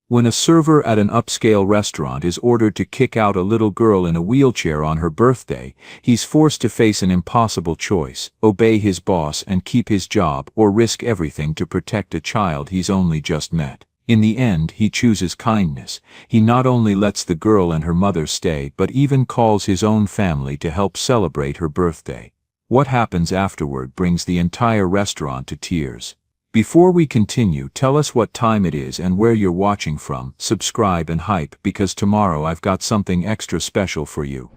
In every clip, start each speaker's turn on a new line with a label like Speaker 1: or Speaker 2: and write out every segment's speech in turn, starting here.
Speaker 1: When a server at an upscale restaurant is ordered to kick out a little girl in a wheelchair on her birthday, he's forced to face an impossible choice: obey his boss and keep his job, or risk everything to protect a child he's only just met. In the end, he chooses kindness. He not only lets the girl and her mother stay, but even calls his own family to help celebrate her birthday. What happens afterward brings the entire restaurant to tears. Before we continue, tell us what time it is and where you're watching from, subscribe and hype, because tomorrow I've got something extra special for you.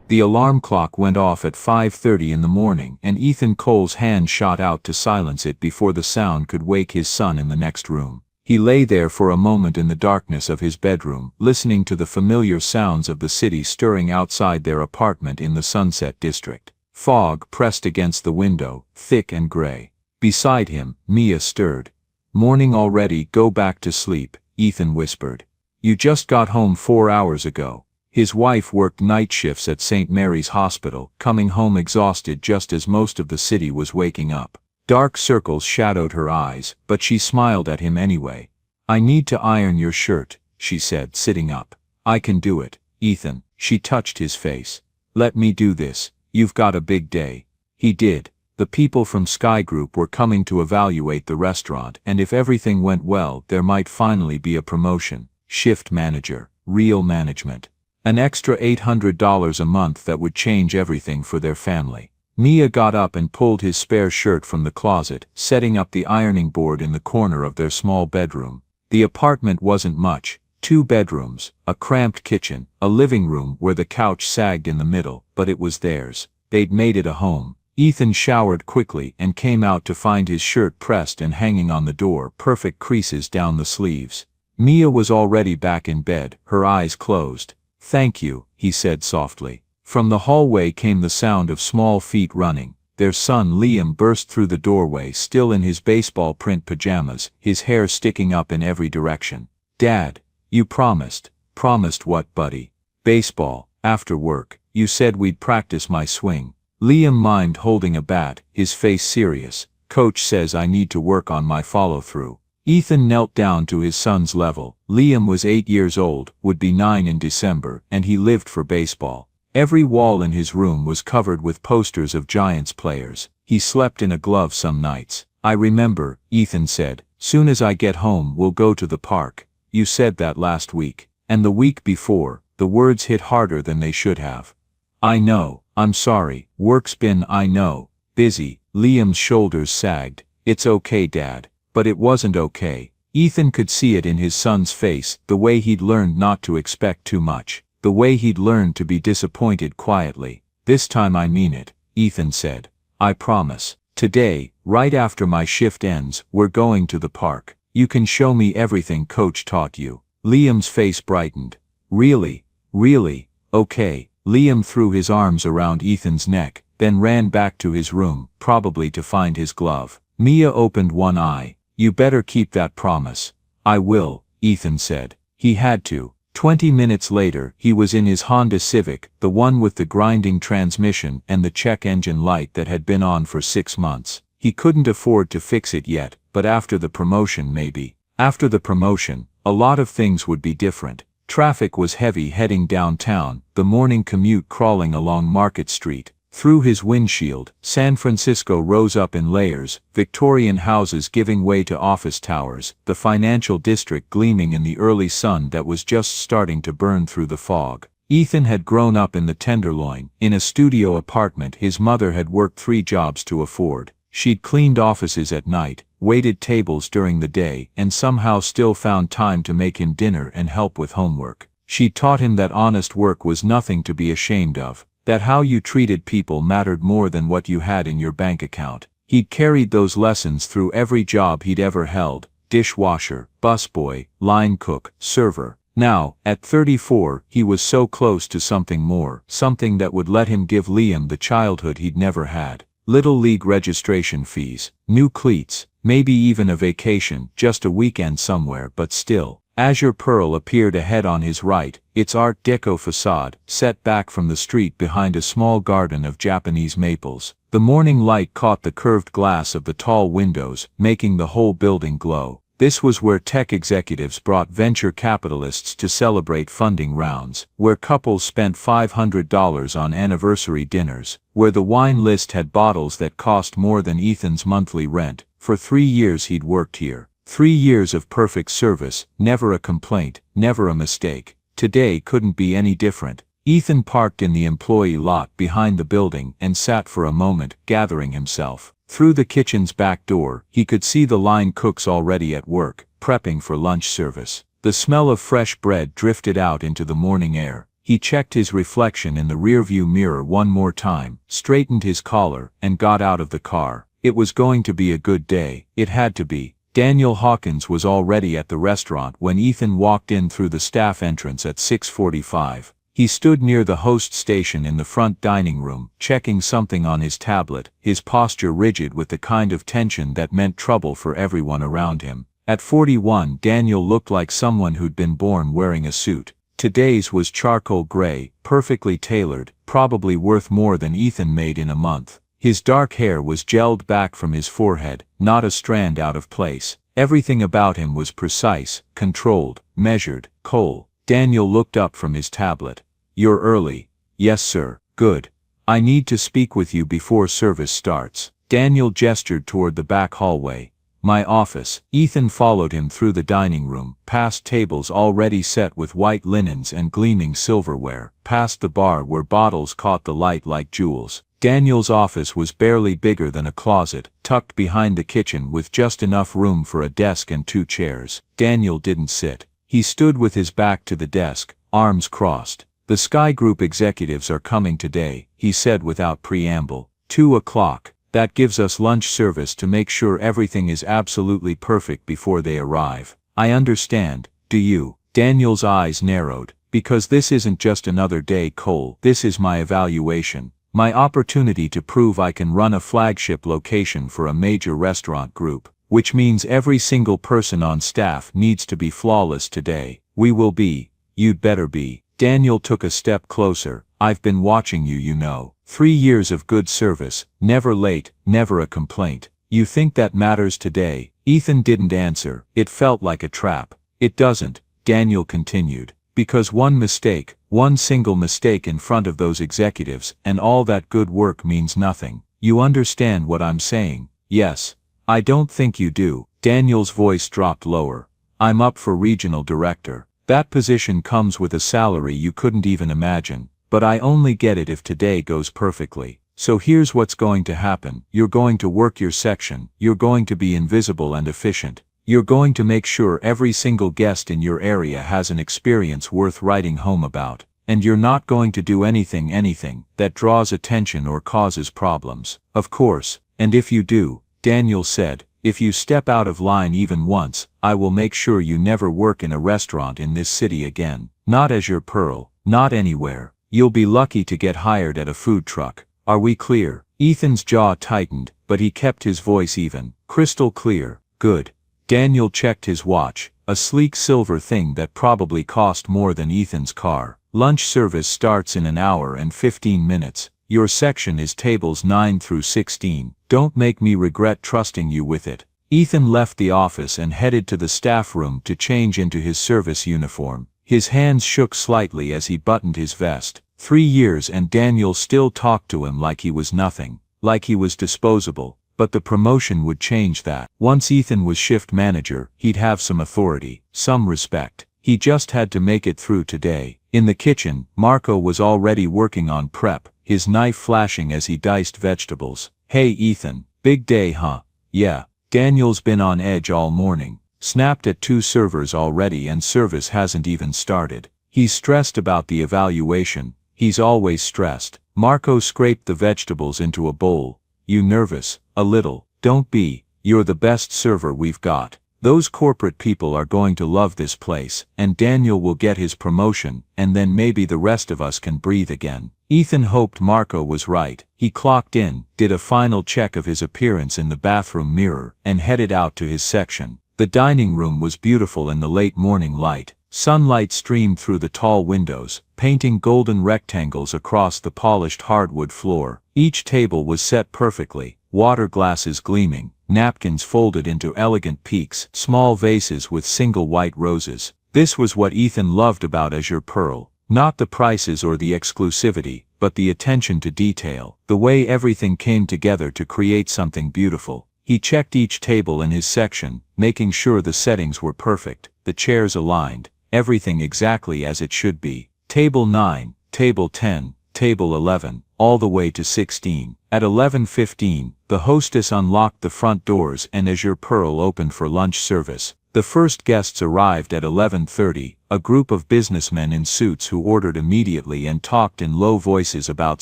Speaker 1: The alarm clock went off at 5:30 in the morning, and Ethan Cole's hand shot out to silence it before the sound could wake his son in the next room. He lay there for a moment in the darkness of his bedroom, listening to the familiar sounds of the city stirring outside their apartment in the Sunset District. Fog pressed against the window, thick and gray. Beside him, Mia stirred. "Morning already, go back to sleep," Ethan whispered. "You just got home 4 hours ago." His wife worked night shifts at St. Mary's Hospital, coming home exhausted just as most of the city was waking up. Dark circles shadowed her eyes, but she smiled at him anyway. "I need to iron your shirt," she said, sitting up. "I can do it, Ethan." She touched his face. "Let me do this. You've got a big day." He did. The people from Sky Group were coming to evaluate the restaurant, and if everything went well, there might finally be a promotion. Shift manager, real management. An extra $800 a month that would change everything for their family. Mia got up and pulled his spare shirt from the closet, setting up the ironing board in the corner of their small bedroom. The apartment wasn't much: 2 bedrooms, a cramped kitchen, a living room where the couch sagged in the middle, but it was theirs. They'd made it a home. Ethan showered quickly and came out to find his shirt pressed and hanging on the door, perfect creases down the sleeves. Mia was already back in bed, her eyes closed. "Thank you," he said softly. From the hallway came the sound of small feet running. Their son Liam burst through the doorway, still in his baseball print pajamas, his hair sticking up in every direction. "Dad, you promised." "Promised what, buddy?" "Baseball, after work. You said we'd practice my swing." Liam mimed holding a bat, his face serious. "Coach says I need to work on my follow-through." Ethan knelt down to his son's level. Liam was 8 years old, would be 9 in December, and he lived for baseball. Every wall in his room was covered with posters of Giants players. He slept in a glove some nights. "I remember," Ethan said. "Soon as I get home we'll go to the park. You said that last week." And the week before. The words hit harder than they should have. "I know, I'm sorry, work's been, I know, busy." Liam's shoulders sagged. "It's okay, Dad." But it wasn't okay. Ethan could see it in his son's face, the way he'd learned not to expect too much, the way he'd learned to be disappointed quietly. "This time I mean it," Ethan said. "I promise. Today, right after my shift ends, we're going to the park. You can show me everything Coach taught you." Liam's face brightened. "Really? Really? Okay." Liam threw his arms around Ethan's neck, then ran back to his room, probably to find his glove. Mia opened one eye. "You better keep that promise." "I will," Ethan said. He had to. 20 minutes later, he was in his Honda Civic, the one with the grinding transmission and the check engine light that had been on for 6 months. He couldn't afford to fix it yet, but after the promotion maybe. After the promotion, a lot of things would be different. Traffic was heavy heading downtown, the morning commute crawling along Market Street. Through his windshield, San Francisco rose up in layers, Victorian houses giving way to office towers, the financial district gleaming in the early sun that was just starting to burn through the fog. Ethan had grown up in the Tenderloin, in a studio apartment his mother had worked 3 jobs to afford. She'd cleaned offices at night, waited tables during the day, and somehow still found time to make him dinner and help with homework. She taught him that honest work was nothing to be ashamed of, that how you treated people mattered more than what you had in your bank account. He'd carried those lessons through every job he'd ever held: dishwasher, busboy, line cook, server. Now, at 34, he was so close to something more, something that would let him give Liam the childhood he'd never had. Little league registration fees, new cleats, maybe even a vacation, just a weekend somewhere, but still. Azure Pearl appeared ahead on his right, its Art Deco facade set back from the street behind a small garden of Japanese maples. The morning light caught the curved glass of the tall windows, making the whole building glow. This was where tech executives brought venture capitalists to celebrate funding rounds, where couples spent $500 on anniversary dinners, where the wine list had bottles that cost more than Ethan's monthly rent. For 3 years he'd worked here. 3 years of perfect service, never a complaint, never a mistake. Today couldn't be any different. Ethan parked in the employee lot behind the building and sat for a moment, gathering himself. Through the kitchen's back door, he could see the line cooks already at work, prepping for lunch service. The smell of fresh bread drifted out into the morning air. He checked his reflection in the rearview mirror one more time, straightened his collar, and got out of the car. It was going to be a good day. It had to be. Daniel Hawkins was already at the restaurant when Ethan walked in through the staff entrance at 6:45. He stood near the host station in the front dining room, checking something on his tablet, his posture rigid with the kind of tension that meant trouble for everyone around him. At 41, Daniel looked like someone who'd been born wearing a suit. Today's was charcoal gray, perfectly tailored, probably worth more than Ethan made in a month. His dark hair was gelled back from his forehead, not a strand out of place. Everything about him was precise, controlled, measured. Cole. Daniel looked up from his tablet. "You're early." "Yes, sir." "Good. I need to speak with you before service starts." Daniel gestured toward the back hallway. "My office." Ethan followed him through the dining room, past tables already set with white linens and gleaming silverware, past the bar where bottles caught the light like jewels. Daniel's office was barely bigger than a closet, tucked behind the kitchen with just enough room for a desk and 2 chairs. Daniel didn't sit. He stood with his back to the desk, arms crossed. "The Sky Group executives are coming today," he said without preamble. 2 o'clock. That gives us lunch service to make sure everything is absolutely perfect before they arrive. "I understand, do you?" Daniel's eyes narrowed. "Because this isn't just another day, Cole. This is my evaluation. My opportunity to prove I can run a flagship location for a major restaurant group. Which means every single person on staff needs to be flawless today. We will be. You'd better be." Daniel took a step closer. "I've been watching you, you know. 3 years of good service, never late, never a complaint. You think that matters today?" Ethan didn't answer. It felt like a trap. "It doesn't," Daniel continued. "Because one mistake, one single mistake in front of those executives, and all that good work means nothing. You understand what I'm saying?" "Yes." "I don't think you do." Daniel's voice dropped lower. "I'm up for regional director. That position comes with a salary you couldn't even imagine. But I only get it if today goes perfectly. So here's what's going to happen. You're going to work your section. You're going to be invisible and efficient. You're going to make sure every single guest in your area has an experience worth writing home about. And you're not going to do anything that draws attention or causes problems. Of course. And if you do," Daniel said, "if you step out of line even once, I will make sure you never work in a restaurant in this city again. Not as your pearl, not anywhere. You'll be lucky to get hired at a food truck. Are we clear?" Ethan's jaw tightened, but he kept his voice even. "Crystal clear." "Good." Daniel checked his watch, a sleek silver thing that probably cost more than Ethan's car. "Lunch service starts in an hour and 15 minutes. Your section is tables 9 through 16. Don't make me regret trusting you with it." Ethan left the office and headed to the staff room to change into his service uniform. His hands shook slightly as he buttoned his vest. 3 years and Daniel still talked to him like he was nothing, like he was disposable. But the promotion would change that. Once Ethan was shift manager, he'd have some authority, some respect. He just had to make it through today. In the kitchen, Marco was already working on prep, his knife flashing as he diced vegetables. "Hey Ethan, big day huh?" "Yeah." Daniel's been on edge all morning. Snapped at 2 servers already and service hasn't even started. He's stressed about the evaluation. He's always stressed. Marco scraped the vegetables into a bowl. "You nervous?" "A little." "Don't be. You're the best server we've got. Those corporate people are going to love this place, and Daniel will get his promotion, and then maybe the rest of us can breathe again." Ethan hoped Marco was right. He clocked in, did a final check of his appearance in the bathroom mirror, and headed out to his section. The dining room was beautiful in the late morning light. Sunlight streamed through the tall windows, painting golden rectangles across the polished hardwood floor. Each table was set perfectly, water glasses gleaming, napkins folded into elegant peaks, small vases with single white roses. This was what Ethan loved about Azure Pearl. Not the prices or the exclusivity, but the attention to detail, the way everything came together to create something beautiful. He checked each table in his section, making sure the settings were perfect, the chairs aligned, everything exactly as it should be. Table 9, Table 10, Table 11, all the way to 16. At 11:15, the hostess unlocked the front doors and Azure Pearl opened for lunch service. The first guests arrived at 11:30, a group of businessmen in suits who ordered immediately and talked in low voices about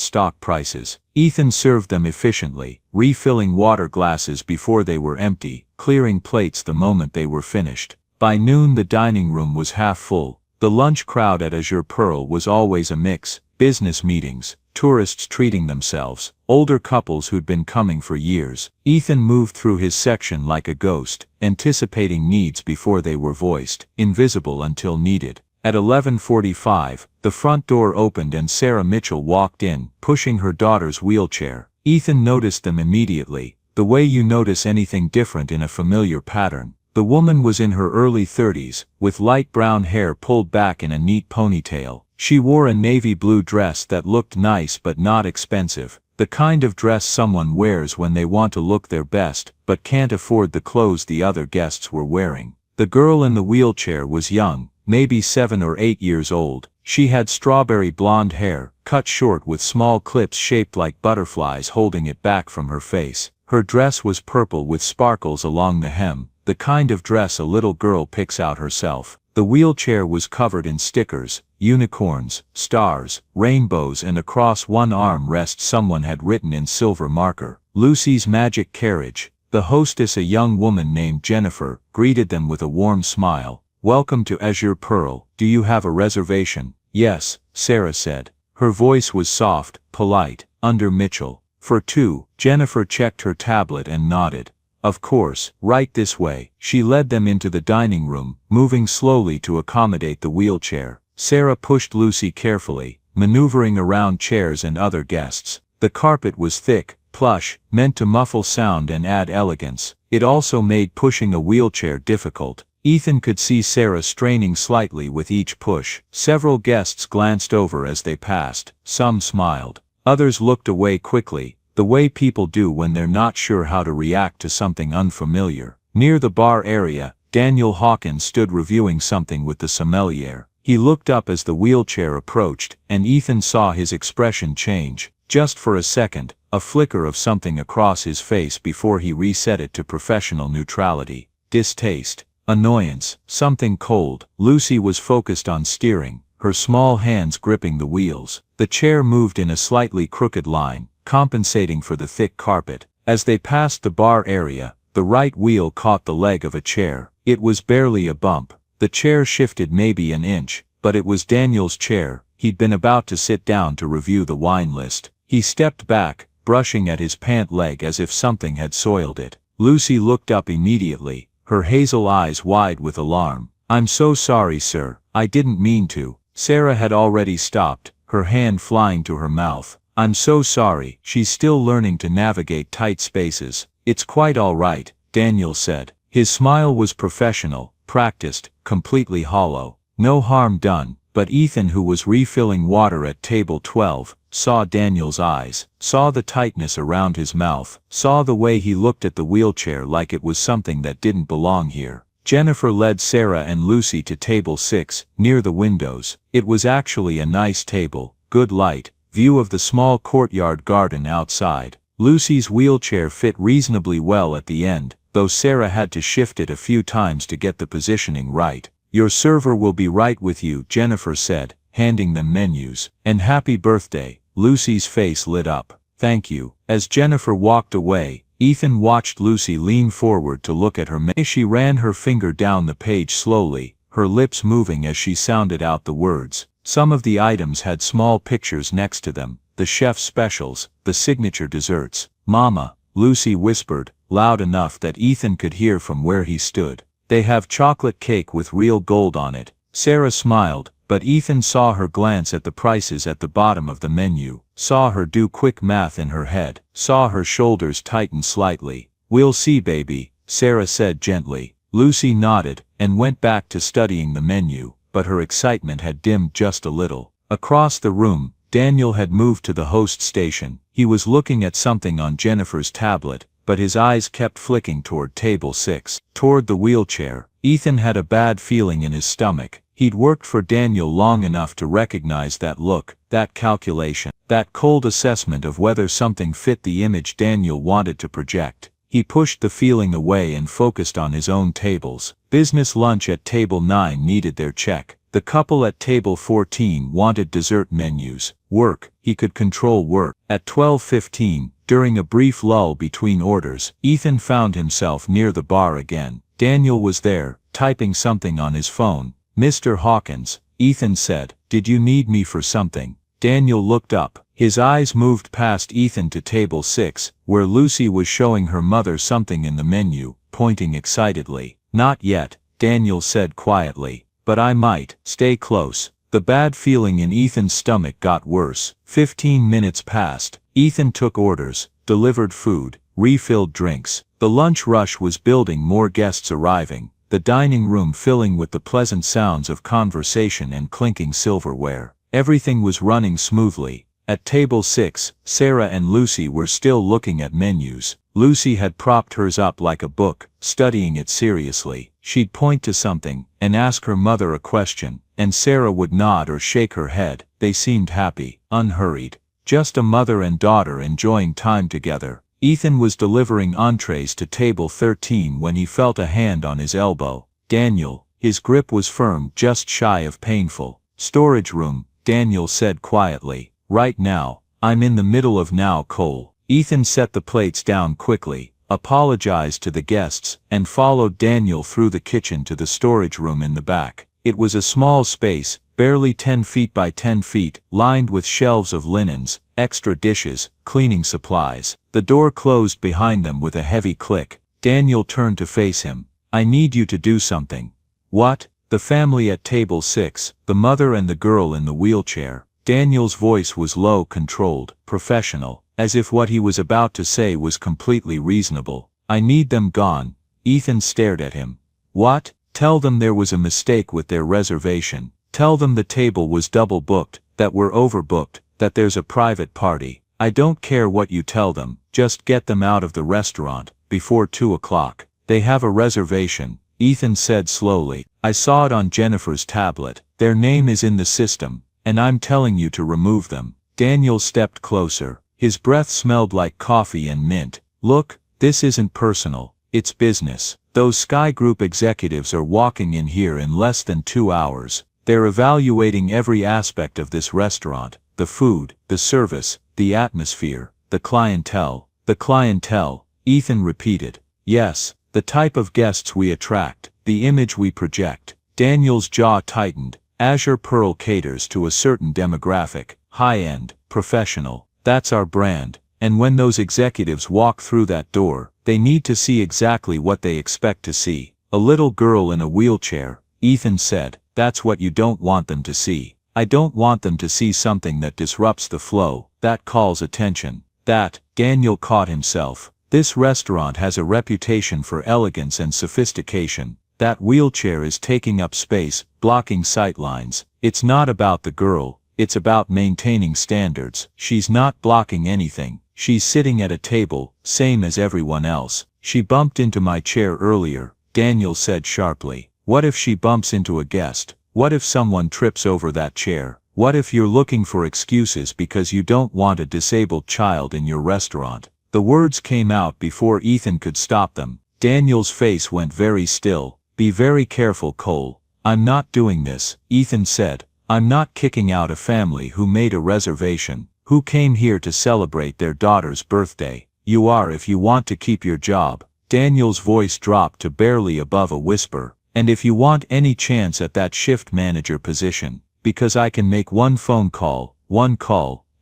Speaker 1: stock prices. Ethan served them efficiently, refilling water glasses before they were empty, clearing plates the moment they were finished. By noon the dining room was half full. The lunch crowd at Azure Pearl was always a mix: business meetings, tourists treating themselves, older couples who'd been coming for years. Ethan moved through his section like a ghost, anticipating needs before they were voiced, invisible until needed. At 11:45, the front door opened and Sarah Mitchell walked in, pushing her daughter's wheelchair. Ethan noticed them immediately, the way you notice anything different in a familiar pattern. The woman was in her early 30s, with light brown hair pulled back in a neat ponytail. She wore a navy blue dress that looked nice but not expensive, the kind of dress someone wears when they want to look their best but can't afford the clothes the other guests were wearing. The girl in the wheelchair was young, maybe 7 or 8 years old. She had strawberry blonde hair, cut short with small clips shaped like butterflies holding it back from her face. Her dress was purple with sparkles along the hem, the kind of dress a little girl picks out herself. The wheelchair was covered in stickers, unicorns, stars, rainbows, and across one arm rest someone had written in silver marker, "Lucy's Magic Carriage." The hostess, a young woman named Jennifer, greeted them with a warm smile. "Welcome to Azure Pearl. Do you have a reservation?" "Yes," Sarah said. Her voice was soft, polite. "Under Mitchell. For 2. Jennifer checked her tablet and nodded. "Of course, right this way." She led them into the dining room, moving slowly to accommodate the wheelchair. Sarah pushed Lucy carefully, maneuvering around chairs and other guests. The carpet was thick, plush, meant to muffle sound and add elegance. It also made pushing a wheelchair difficult. Ethan could see Sarah straining slightly with each push. Several guests glanced over as they passed. Some smiled. Others looked away quickly, the way people do when they're not sure how to react to something unfamiliar. Near the bar area, Daniel Hawkins stood reviewing something with the sommelier. He looked up as the wheelchair approached, and Ethan saw his expression change. Just for a second, a flicker of something across his face before he reset it to professional neutrality. Distaste. Annoyance. Something cold. Lucy was focused on steering, her small hands gripping the wheels. The chair moved in a slightly crooked line, compensating for the thick carpet. As they passed the bar area, the right wheel caught the leg of a chair. It was barely a bump. The chair shifted maybe an inch, but it was Daniel's chair. He'd been about to sit down to review the wine list. He stepped back, brushing at his pant leg as if something had soiled it. Lucy looked up immediately, her hazel eyes wide with alarm. "I'm so sorry, sir. I didn't mean to." Sarah had already stopped, her hand flying to her mouth. "I'm so sorry." She's still learning to navigate tight spaces. "It's quite all right," Daniel said. His smile was professional, practiced, completely hollow. No harm done. But Ethan, who was refilling water at table 12, saw Daniel's eyes, saw the tightness around his mouth, saw the way he looked at the wheelchair like it was something that didn't belong here. Jennifer led Sarah and Lucy to table 6, near the windows. It was actually a nice table, good light, view of the small courtyard garden outside. Lucy's wheelchair fit reasonably well at the end, though Sarah had to shift it a few times to get the positioning right. "Your server will be right with you," Jennifer said, handing them menus. "And happy birthday." Lucy's face lit up. "Thank you." As Jennifer walked away, Ethan watched Lucy lean forward to look at her menu. She ran her finger down the page slowly, her lips moving as she sounded out the words. Some of the items had small pictures next to them, the chef's specials, the signature desserts. "Mama," Lucy whispered, loud enough that Ethan could hear from where he stood. "They have chocolate cake with real gold on it." Sarah smiled, but Ethan saw her glance at the prices at the bottom of the menu, saw her do quick math in her head, saw her shoulders tighten slightly. "We'll see, baby," Sarah said gently. Lucy nodded, and went back to studying the menu, but her excitement had dimmed just a little. Across the room, Daniel had moved to the host station. He was looking at something on Jennifer's tablet, but his eyes kept flicking toward table 6, toward the wheelchair. Ethan had a bad feeling in his stomach. He'd worked for Daniel long enough to recognize that look, that calculation, that cold assessment of whether something fit the image Daniel wanted to project. He pushed the feeling away and focused on his own tables. Business lunch at table 9 needed their check. The couple at table 14 wanted dessert menus. Work, he could control work. At 12:15, during a brief lull between orders, Ethan found himself near the bar again. Daniel was there, typing something on his phone. "Mr. Hawkins," Ethan said, "did you need me for something?" Daniel looked up. His eyes moved past Ethan to table 6, where Lucy was showing her mother something in the menu, pointing excitedly. "Not yet," Daniel said quietly, "but I might." "Stay close." The bad feeling in Ethan's stomach got worse. 15 minutes passed. Ethan took orders, delivered food, refilled drinks. The lunch rush was building, more guests arriving, the dining room filling with the pleasant sounds of conversation and clinking silverware. Everything was running smoothly. At table 6, Sarah and Lucy were still looking at menus. Lucy had propped hers up like a book, studying it seriously. She'd point to something, and ask her mother a question, and Sarah would nod or shake her head. They seemed happy, unhurried. Just a mother and daughter enjoying time together. Ethan was delivering entrees to table 13 when he felt a hand on his elbow. "Daniel." His grip was firm, just shy of painful. "Storage room," Daniel said quietly. "Right now." "I'm in the middle of now, Cole." Ethan set the plates down quickly, apologized to the guests, and followed Daniel through the kitchen to the storage room in the back. It was a small space, barely 10 feet by 10 feet, lined with shelves of linens, extra dishes, cleaning supplies. The door closed behind them with a heavy click. Daniel turned to face him. "I need you to do something." "What?" The family at table 6, the mother and the girl in the wheelchair. Daniel's voice was low, controlled, professional, as if what he was about to say was completely reasonable. "I need them gone." Ethan stared at him. "What?" "Tell them there was a mistake with their reservation. Tell them the table was double booked, that we're overbooked, that there's a private party. I don't care what you tell them, just get them out of the restaurant, before 2 o'clock. They have a reservation," Ethan said slowly. "I saw it on Jennifer's tablet. Their name is in the system, and I'm telling you to remove them." Daniel stepped closer. His breath smelled like coffee and mint. "Look, this isn't personal, it's business. Those Sky Group executives are walking in here in less than 2 hours. They're evaluating every aspect of this restaurant, the food, the service, the atmosphere, the clientele." "The clientele," Ethan repeated. "Yes, the type of guests we attract, the image we project." Daniel's jaw tightened. Azure Pearl caters to a certain demographic, high-end, professional. That's our brand, and when those executives walk through that door, they need to see exactly what they expect to see. "A little girl in a wheelchair," Ethan said. "That's what you don't want them to see. I don't want them to see something that disrupts the flow, that calls attention. That." Daniel caught himself. "This restaurant has a reputation for elegance and sophistication. That wheelchair is taking up space, blocking sightlines. It's not about the girl, it's about maintaining standards. She's not blocking anything. She's sitting at a table, same as everyone else." "She bumped into my chair earlier," Daniel said sharply. "What if she bumps into a guest? What if someone trips over that chair? What if you're looking for excuses because you don't want a disabled child in your restaurant?" The words came out before Ethan could stop them. Daniel's face went very still. "Be very careful, Cole. I'm not doing this," Ethan said. "I'm not kicking out a family who made a reservation, who came here to celebrate their daughter's birthday. You are if you want to keep your job." Daniel's voice dropped to barely above a whisper. "And if you want any chance at that shift manager position, because I can make one phone call,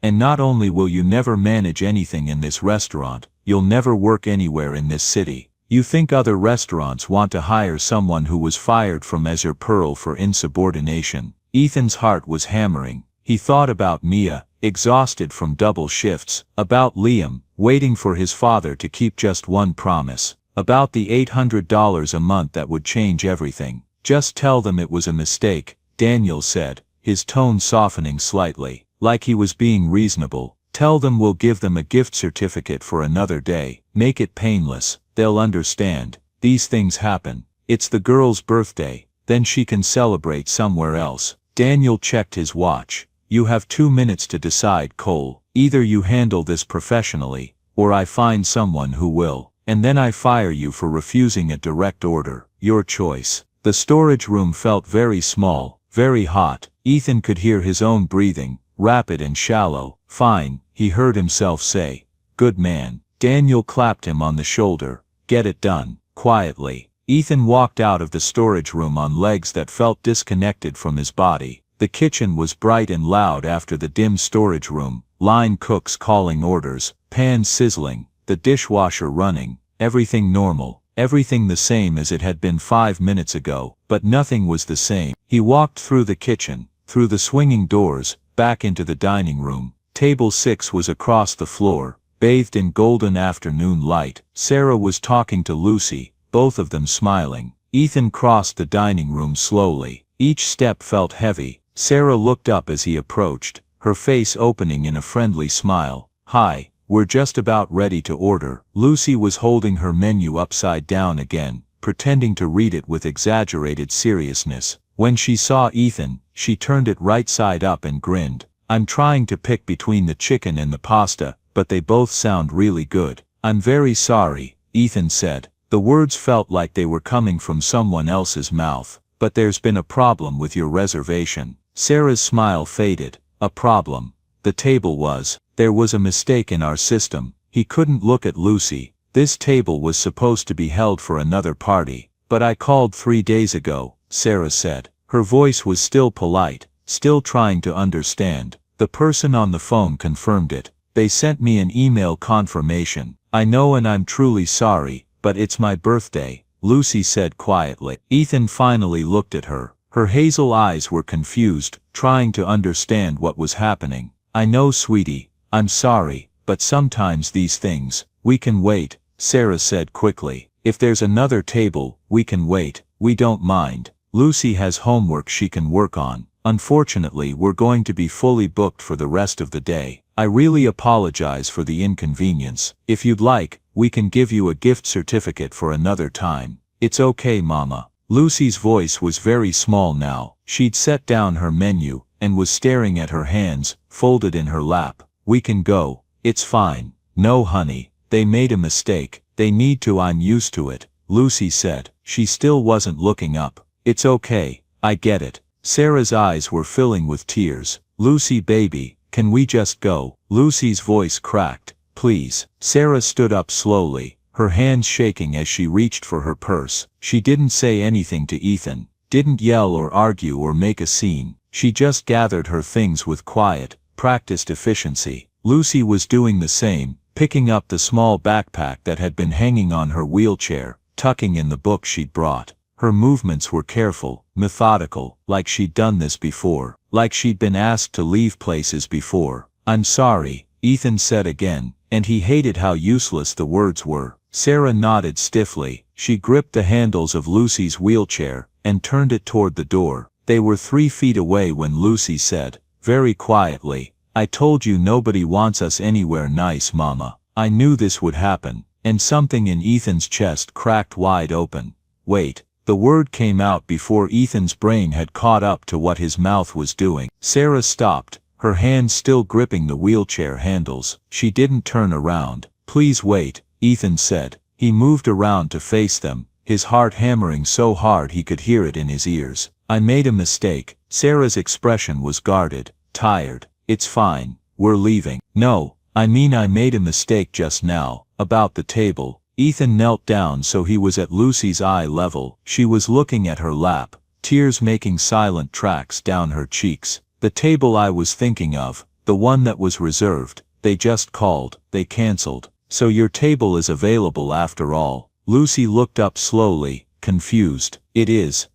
Speaker 1: and not only will you never manage anything in this restaurant, you'll never work anywhere in this city. You think other restaurants want to hire someone who was fired from Azure Pearl for insubordination?" Ethan's heart was hammering. He thought about Mia, exhausted from double shifts, about Liam, waiting for his father to keep just one promise, about the $800 a month that would change everything. Just tell them it was a mistake, Daniel said, his tone softening slightly, like he was being reasonable. Tell them we'll give them a gift certificate for another day. Make it painless, they'll understand. These things happen. It's the girl's birthday, then she can celebrate somewhere else. Daniel checked his watch. You have 2 minutes to decide, Cole. Either you handle this professionally, or I find someone who will, and then I fire you for refusing a direct order. Your choice. The storage room felt very small, very hot. Ethan could hear his own breathing, rapid and shallow. Fine, he heard himself say. Good man. Daniel clapped him on the shoulder. Get it done. Quietly. Ethan walked out of the storage room on legs that felt disconnected from his body. The kitchen was bright and loud after the dim storage room. Line cooks calling orders, pans sizzling, the dishwasher running. Everything normal. Everything the same as it had been 5 minutes ago, but nothing was the same. He walked through the kitchen, through the swinging doors, back into the dining room. Table 6 was across the floor, bathed in golden afternoon light. Sarah was talking to Lucy, both of them smiling. Ethan crossed the dining room slowly. Each step felt heavy. Sarah looked up as he approached, her face opening in a friendly smile. Hi. We're just about ready to order. Lucy was holding her menu upside down again, pretending to read it with exaggerated seriousness. When she saw Ethan, she turned it right side up and grinned. I'm trying to pick between the chicken and the pasta, but they both sound really good. I'm very sorry, Ethan said. The words felt like they were coming from someone else's mouth. But there's been a problem with your reservation. Sarah's smile faded. A problem. The table was. There was a mistake in our system. He couldn't look at Lucy. This table was supposed to be held for another party. But I called 3 days ago, Sarah said. Her voice was still polite, still trying to understand. The person on the phone confirmed it. They sent me an email confirmation. I know and I'm truly sorry, but it's my birthday, Lucy said quietly. Ethan finally looked at her. Her hazel eyes were confused, trying to understand what was happening. I know, sweetie. I'm sorry, but sometimes these things, we can wait, Sarah said quickly. If there's another table, we can wait. We don't mind. Lucy has homework she can work on. Unfortunately, we're going to be fully booked for the rest of the day. I really apologize for the inconvenience. If you'd like, we can give you a gift certificate for another time. It's okay, Mama. Lucy's voice was very small now. She'd set down her menu, and was staring at her hands, folded in her lap. We can go. It's fine. No, honey. They made a mistake. They need to. I'm used to it, Lucy said. She still wasn't looking up. It's okay. I get it. Sarah's eyes were filling with tears. Lucy, baby, can we just go? Lucy's voice cracked. Please. Sarah stood up slowly, her hands shaking as she reached for her purse. She didn't say anything to Ethan, didn't yell or argue or make a scene. She just gathered her things with quiet, practiced efficiency. Lucy was doing the same, picking up the small backpack that had been hanging on her wheelchair, tucking in the book she'd brought. Her movements were careful, methodical, like she'd done this before, like she'd been asked to leave places before. I'm sorry, Ethan said again, and he hated how useless the words were. Sarah nodded stiffly. She gripped the handles of Lucy's wheelchair, and turned it toward the door. They were 3 feet away when Lucy said, very quietly, I told you nobody wants us anywhere nice, Mama. I knew this would happen, and something in Ethan's chest cracked wide open. Wait. The word came out before Ethan's brain had caught up to what his mouth was doing. Sarah stopped, her hands still gripping the wheelchair handles. She didn't turn around. Please wait, Ethan said. He moved around to face them, his heart hammering so hard he could hear it in his ears. I made a mistake. Sarah's expression was guarded, tired. It's fine. We're leaving. No, I mean I made a mistake just now, about the table. Ethan knelt down so he was at Lucy's eye level. She was looking at her lap, tears making silent tracks down her cheeks. The table I was thinking of, the one that was reserved, they just called, they canceled. So your table is available after all. Lucy looked up slowly, confused. It is.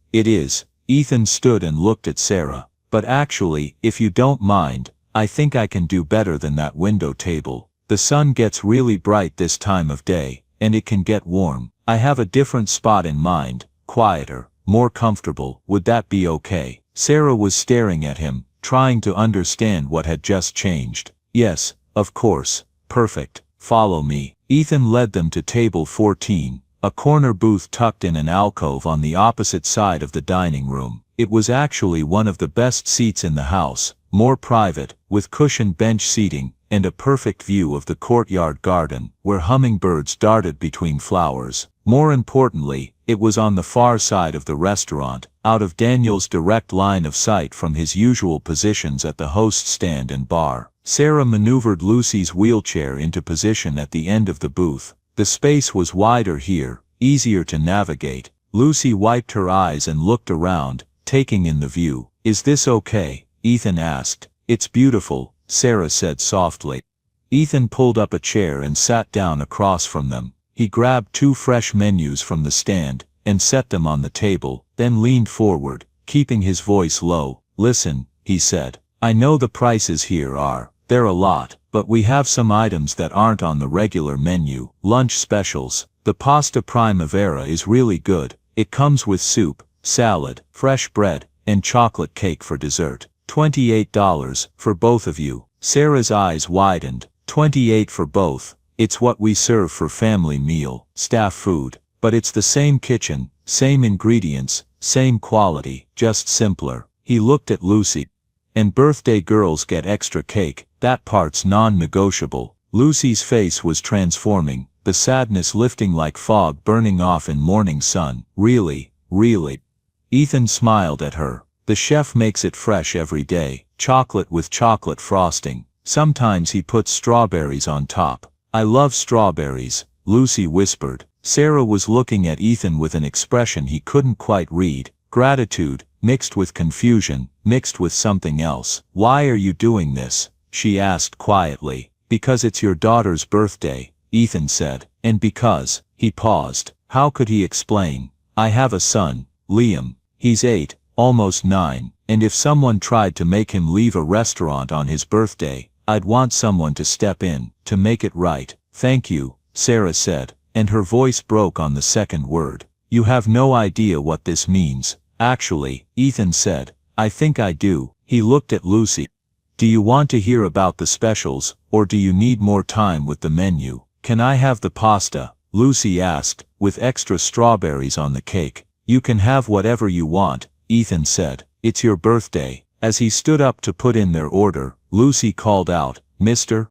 Speaker 1: Ethan stood and looked at Sarah.
Speaker 2: But actually, if you don't mind, I think I can do better than that window table. The sun gets really bright this time of day, and it can get warm. I have a different spot in mind, quieter, more comfortable. Would that be okay? Sarah was staring at him, trying to understand what had just changed. Yes, of course. Perfect. Follow me. Ethan led them to table 14, a corner booth tucked in an alcove on the opposite side of the dining room. It was actually one of the best seats in the house, more private, with cushioned bench seating, and a perfect view of the courtyard garden, where hummingbirds darted between flowers. More importantly, it was on the far side of the restaurant, out of Daniel's direct line of sight from his usual positions at the host stand and bar. Sarah maneuvered Lucy's wheelchair into position at the end of the booth. The space was wider here, easier to navigate. Lucy wiped her eyes and looked around, taking in the view. "Is this okay?" Ethan asked. "It's beautiful," Sarah said softly. Ethan pulled up a chair and sat down across from them. He grabbed 2 fresh menus from the stand, and set them on the table, then leaned forward, keeping his voice low. "Listen," he said. "I know the prices here they're a lot, but we have some items that aren't on the regular menu. Lunch specials. The pasta primavera is really good. It comes with soup, salad, fresh bread, and chocolate cake for dessert. $28 for both of you." Sarah's eyes widened. $28 for both. It's what we serve for family meal, staff food. But it's the same kitchen, same ingredients, same quality, just simpler. He looked at Lucy. "And birthday girls get extra cake, that part's non-negotiable." Lucy's face was transforming, the sadness lifting like fog burning off in morning sun. "Really, really?" Ethan smiled at her. "The chef makes it fresh every day, chocolate with chocolate frosting. Sometimes he puts strawberries on top." "I love strawberries," Lucy whispered. Sarah was looking at Ethan with an expression he couldn't quite read. Gratitude, mixed with confusion, mixed with something else. "Why are you doing this?" she asked quietly. "Because it's your daughter's birthday," Ethan said. "And because," he paused. How could he explain? "I have a son, Liam. He's 8, almost 9, and if someone tried to make him leave a restaurant on his birthday, I'd want someone to step in, to make it right." "Thank you," Sarah said, and her voice broke on the second word. "You have no idea what this means." "Actually," Ethan said, "I think I do." He looked at Lucy. "Do you want to hear about the specials, or do you need more time with the menu?" "Can I have the pasta?" Lucy asked, "with extra strawberries on the cake?" "You can have whatever you want," Ethan said. "It's your birthday." As he stood up to put in their order, Lucy called out, "Mister?"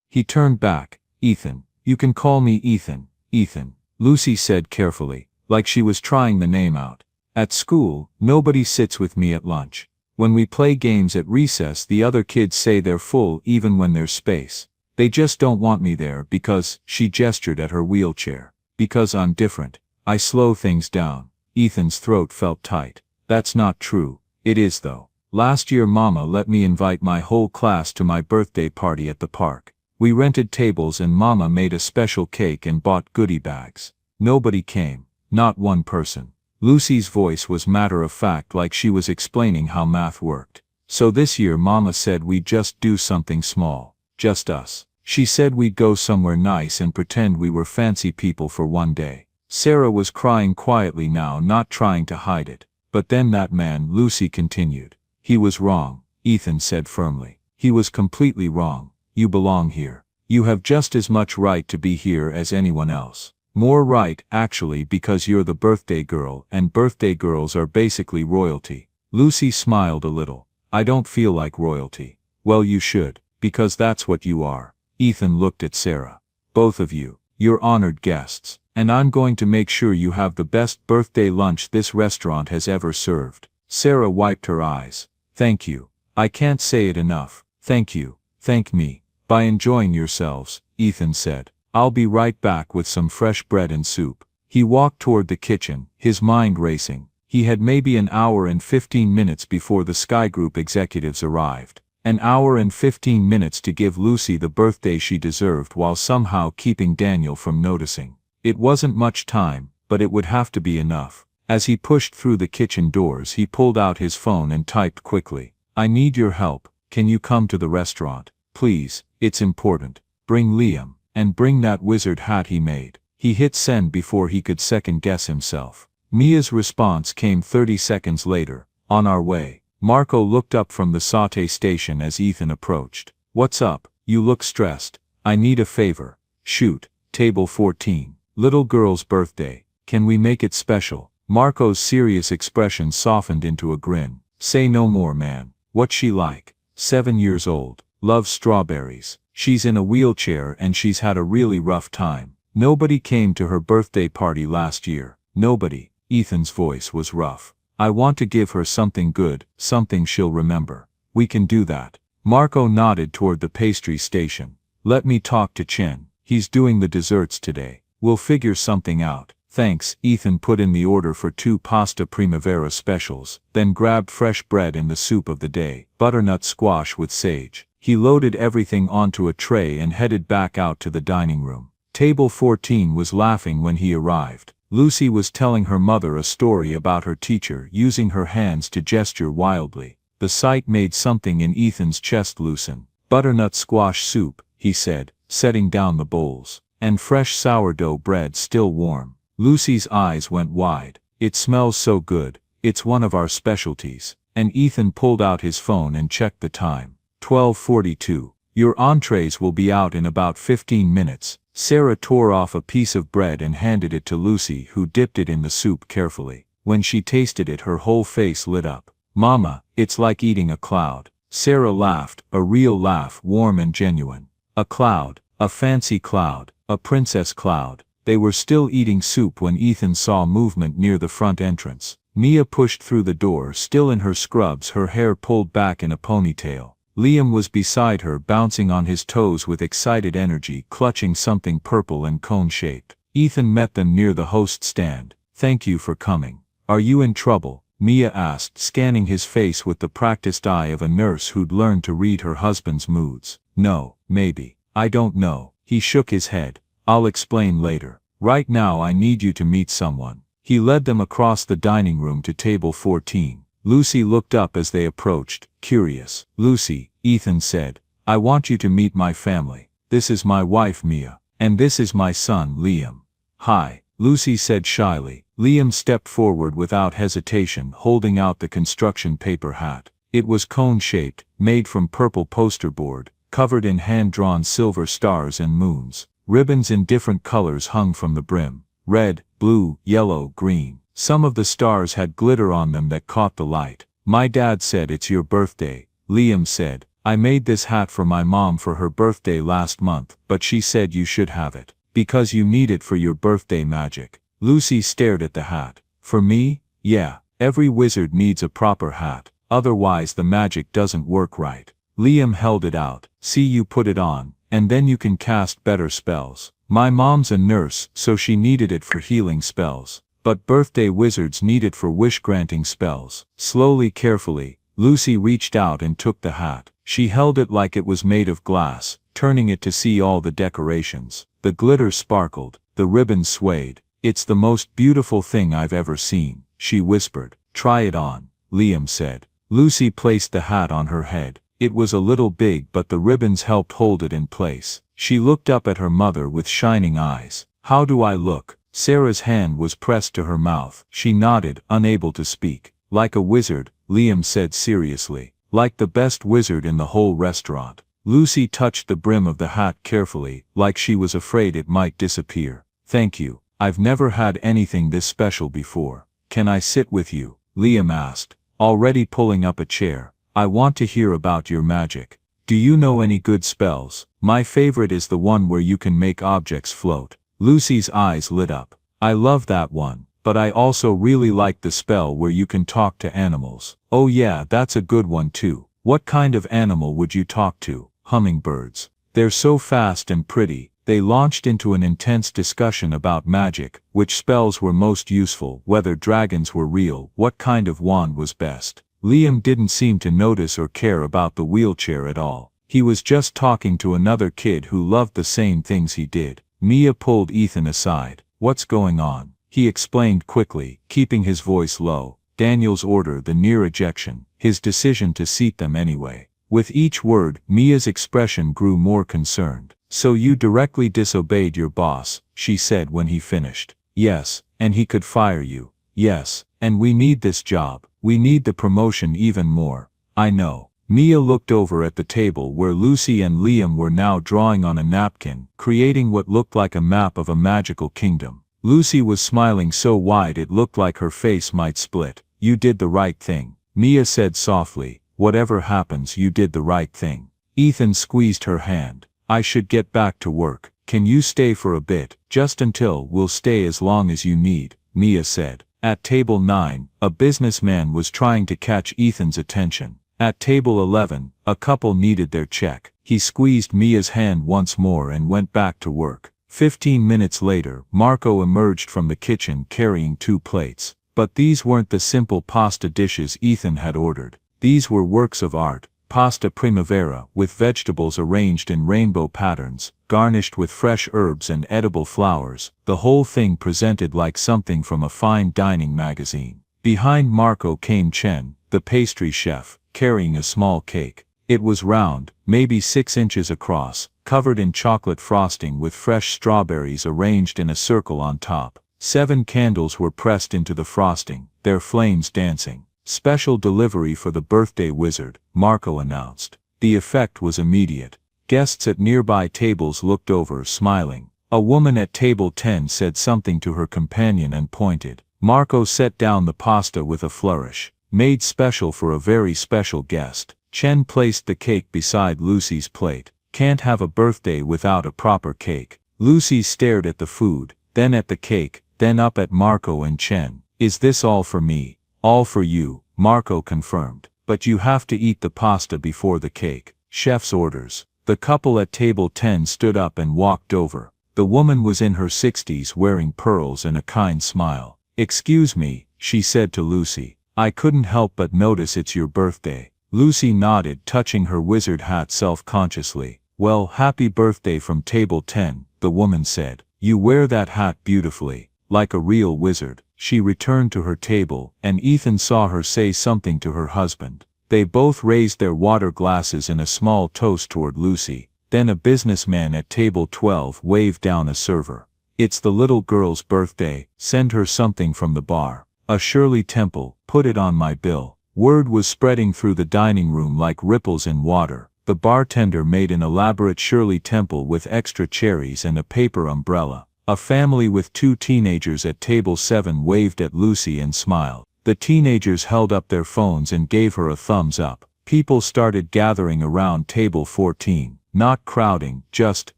Speaker 1: He turned back. "Ethan. You can call me Ethan, Ethan," Lucy said carefully, like she was trying the name out. "At school, nobody sits with me at lunch. When we play games at recess, the other kids say they're full even when there's space. They just don't want me there because," she gestured at her wheelchair, "because I'm different. I slow things down." Ethan's throat felt tight. "That's not true." "It is though. Last year Mama let me invite my whole class to my birthday party at the park. We rented tables and Mama made a special cake and bought goodie bags. Nobody came. Not one person." Lucy's voice was matter-of-fact, like she was explaining how math worked. "So this year Mama said we'd just do something small. Just us. She said we'd go somewhere nice and pretend we were fancy people for one day." Sarah was crying quietly now, not trying to hide it. "But then that man," Lucy continued. "He was wrong," Ethan said firmly. "He was completely wrong. You belong here. You have just as much right to be here as anyone else. More right, actually, because you're the birthday girl, and birthday girls are basically royalty." Lucy smiled a little. "I don't feel like royalty." "Well, you should, because that's what you are." Ethan looked at Sarah. "Both of you. You're honored guests, and I'm going to make sure you have the best birthday lunch this restaurant has ever served." Sarah wiped her eyes. "Thank you. I can't say it enough. Thank you. Thank me." "By enjoying yourselves," Ethan said. "I'll be right back with some fresh bread and soup." He walked toward the kitchen, his mind racing. He had maybe an hour and 15 minutes before the Sky Group executives arrived. An hour and 15 minutes to give Lucy the birthday she deserved while somehow keeping Daniel from noticing. It wasn't much time, but it would have to be enough. As he pushed through the kitchen doors, he pulled out his phone and typed quickly, I need your help. Can you come to the restaurant? Please, it's important. Bring Liam, and bring that wizard hat he made. He hit send before he could second guess himself. Mia's response came 30 seconds later. On our way. Marco looked up from the sauté station as Ethan approached. What's up? You look stressed. I need a favor. Shoot. Table 14. Little girl's birthday. Can we make it special? Marco's serious expression softened into a grin. Say no more, man. What's she like? 7 years old. Loves strawberries. She's in a wheelchair and she's had a really rough time. Nobody came to her birthday party last year. Nobody. Ethan's voice was rough. I want to give her something good, something she'll remember. We can do that. Marco nodded toward the pastry station. Let me talk to Chen. He's doing the desserts today. We'll figure something out. Thanks. Ethan put in the order for 2 pasta primavera specials, then grabbed fresh bread in the soup of the day, butternut squash with sage. He loaded everything onto a tray and headed back out to the dining room. Table 14 was laughing when he arrived. Lucy was telling her mother a story about her teacher using her hands to gesture wildly. The sight made something in Ethan's chest loosen. Butternut squash soup, he said, setting down the bowls. And fresh sourdough bread still warm. Lucy's eyes went wide. It smells so good. It's one of our specialties. And Ethan pulled out his phone and checked the time. 12:42. Your entrees will be out in about 15 minutes. Sarah tore off a piece of bread and handed it to Lucy, who dipped it in the soup carefully. When she tasted it, her whole face lit up. Mama, it's like eating a cloud. Sarah laughed, a real laugh, warm and genuine. A cloud, a fancy cloud, a princess cloud. They were still eating soup when Ethan saw movement near the front entrance. Mia pushed through the door, still in her scrubs, her hair pulled back in a ponytail. Liam was beside her, bouncing on his toes with excited energy, clutching something purple and cone-shaped. Ethan met them near the host stand. Thank you for coming. Are you in trouble? Mia asked, scanning his face with the practiced eye of a nurse who'd learned to read her husband's moods. No, maybe. I don't know. He shook his head. I'll explain later. Right now I need you to meet someone. He led them across the dining room to table 14. Lucy looked up as they approached, curious. Lucy, Ethan said, I want you to meet my family. This is my wife Mia. And this is my son Liam. Hi, Lucy said shyly. Liam stepped forward without hesitation, holding out the construction paper hat. It was cone-shaped, made from purple poster board, covered in hand-drawn silver stars and moons. Ribbons in different colors hung from the brim. Red, blue, yellow, green. Some of the stars had glitter on them that caught the light. My dad said it's your birthday, Liam said. I made this hat for my mom for her birthday last month, but she said you should have it. Because you need it for your birthday magic. Lucy stared at the hat. For me? Yeah. Every wizard needs a proper hat. Otherwise the magic doesn't work right. Liam held it out. See, you put it on, and then you can cast better spells. My mom's a nurse, so she needed it for healing spells. But birthday wizards need it for wish-granting spells. Slowly, carefully, Lucy reached out and took the hat. She held it like it was made of glass, turning it to see all the decorations. The glitter sparkled, the ribbons swayed. It's the most beautiful thing I've ever seen, she whispered. Try it on, Liam said. Lucy placed the hat on her head. It was a little big, but the ribbons helped hold it in place. She looked up at her mother with shining eyes. How do I look? Sarah's hand was pressed to her mouth. She nodded, unable to speak. Like a wizard, Liam said seriously. Like the best wizard in the whole restaurant. Lucy touched the brim of the hat carefully, like she was afraid it might disappear. Thank you. I've never had anything this special before. Can I sit with you? Liam asked, already pulling up a chair. I want to hear about your magic. Do you know any good spells? My favorite is the one where you can make objects float. Lucy's eyes lit up. I love that one, but I also really like the spell where you can talk to animals. Oh yeah, that's a good one too. What kind of animal would you talk to? Hummingbirds. They're so fast and pretty. They launched into an intense discussion about magic, which spells were most useful, whether dragons were real, what kind of wand was best. Liam didn't seem to notice or care about the wheelchair at all. He was just talking to another kid who loved the same things he did. Mia pulled Ethan aside. What's going on? He explained quickly, keeping his voice low. Daniel's order, the near ejection, his decision to seat them anyway. With each word, Mia's expression grew more concerned. "So you directly disobeyed your boss," she said when he finished. "Yes, and he could fire you." "Yes, and we need this job. We need the promotion even more." "I know." Mia looked over at the table where Lucy and Liam were now drawing on a napkin, creating what looked like a map of a magical kingdom. Lucy was smiling so wide it looked like her face might split. "You did the right thing," Mia said softly. "Whatever happens, you did the right thing." Ethan squeezed her hand. "I should get back to work. Can you stay for a bit?" "Just until." "We'll stay as long as you need," Mia said. At table 9, a businessman was trying to catch Ethan's attention. At table 11, a couple needed their check. He squeezed Mia's hand once more and went back to work. 15 minutes later, Marco emerged from the kitchen carrying 2 plates. But these weren't the simple pasta dishes Ethan had ordered. These were works of art. Pasta primavera, with vegetables arranged in rainbow patterns, garnished with fresh herbs and edible flowers, the whole thing presented like something from a fine dining magazine. Behind Marco came Chen, the pastry chef, carrying a small cake. It was round, maybe 6 inches across, covered in chocolate frosting with fresh strawberries arranged in a circle on top. 7 candles were pressed into the frosting, their flames dancing. "Special delivery for the birthday wizard," Marco announced. The effect was immediate. Guests at nearby tables looked over, smiling. A woman at table 10 said something to her companion and pointed. Marco set down the pasta with a flourish. "Made special for a very special guest." Chen placed the cake beside Lucy's plate. "Can't have a birthday without a proper cake." Lucy stared at the food, then at the cake, then up at Marco and Chen. "Is this all for me?" "All for you," Marco confirmed. "But you have to eat the pasta before the cake." "Chef's orders." The couple at table 10 stood up and walked over. The woman was in her 60s, wearing pearls and a kind smile. "Excuse me," she said to Lucy. "I couldn't help but notice it's your birthday." Lucy nodded, touching her wizard hat self-consciously. "Well, happy birthday from table 10, the woman said. "You wear that hat beautifully, like a real wizard." She returned to her table, and Ethan saw her say something to her husband. They both raised their water glasses in a small toast toward Lucy. Then a businessman at table 12 waved down a server. "It's the little girl's birthday, send her something from the bar. A Shirley Temple, put it on my bill." Word was spreading through the dining room like ripples in water. The bartender made an elaborate Shirley Temple with extra cherries and a paper umbrella. A family with 2 teenagers at table 7 waved at Lucy and smiled. The teenagers held up their phones and gave her a thumbs up. People started gathering around table 14, not crowding, just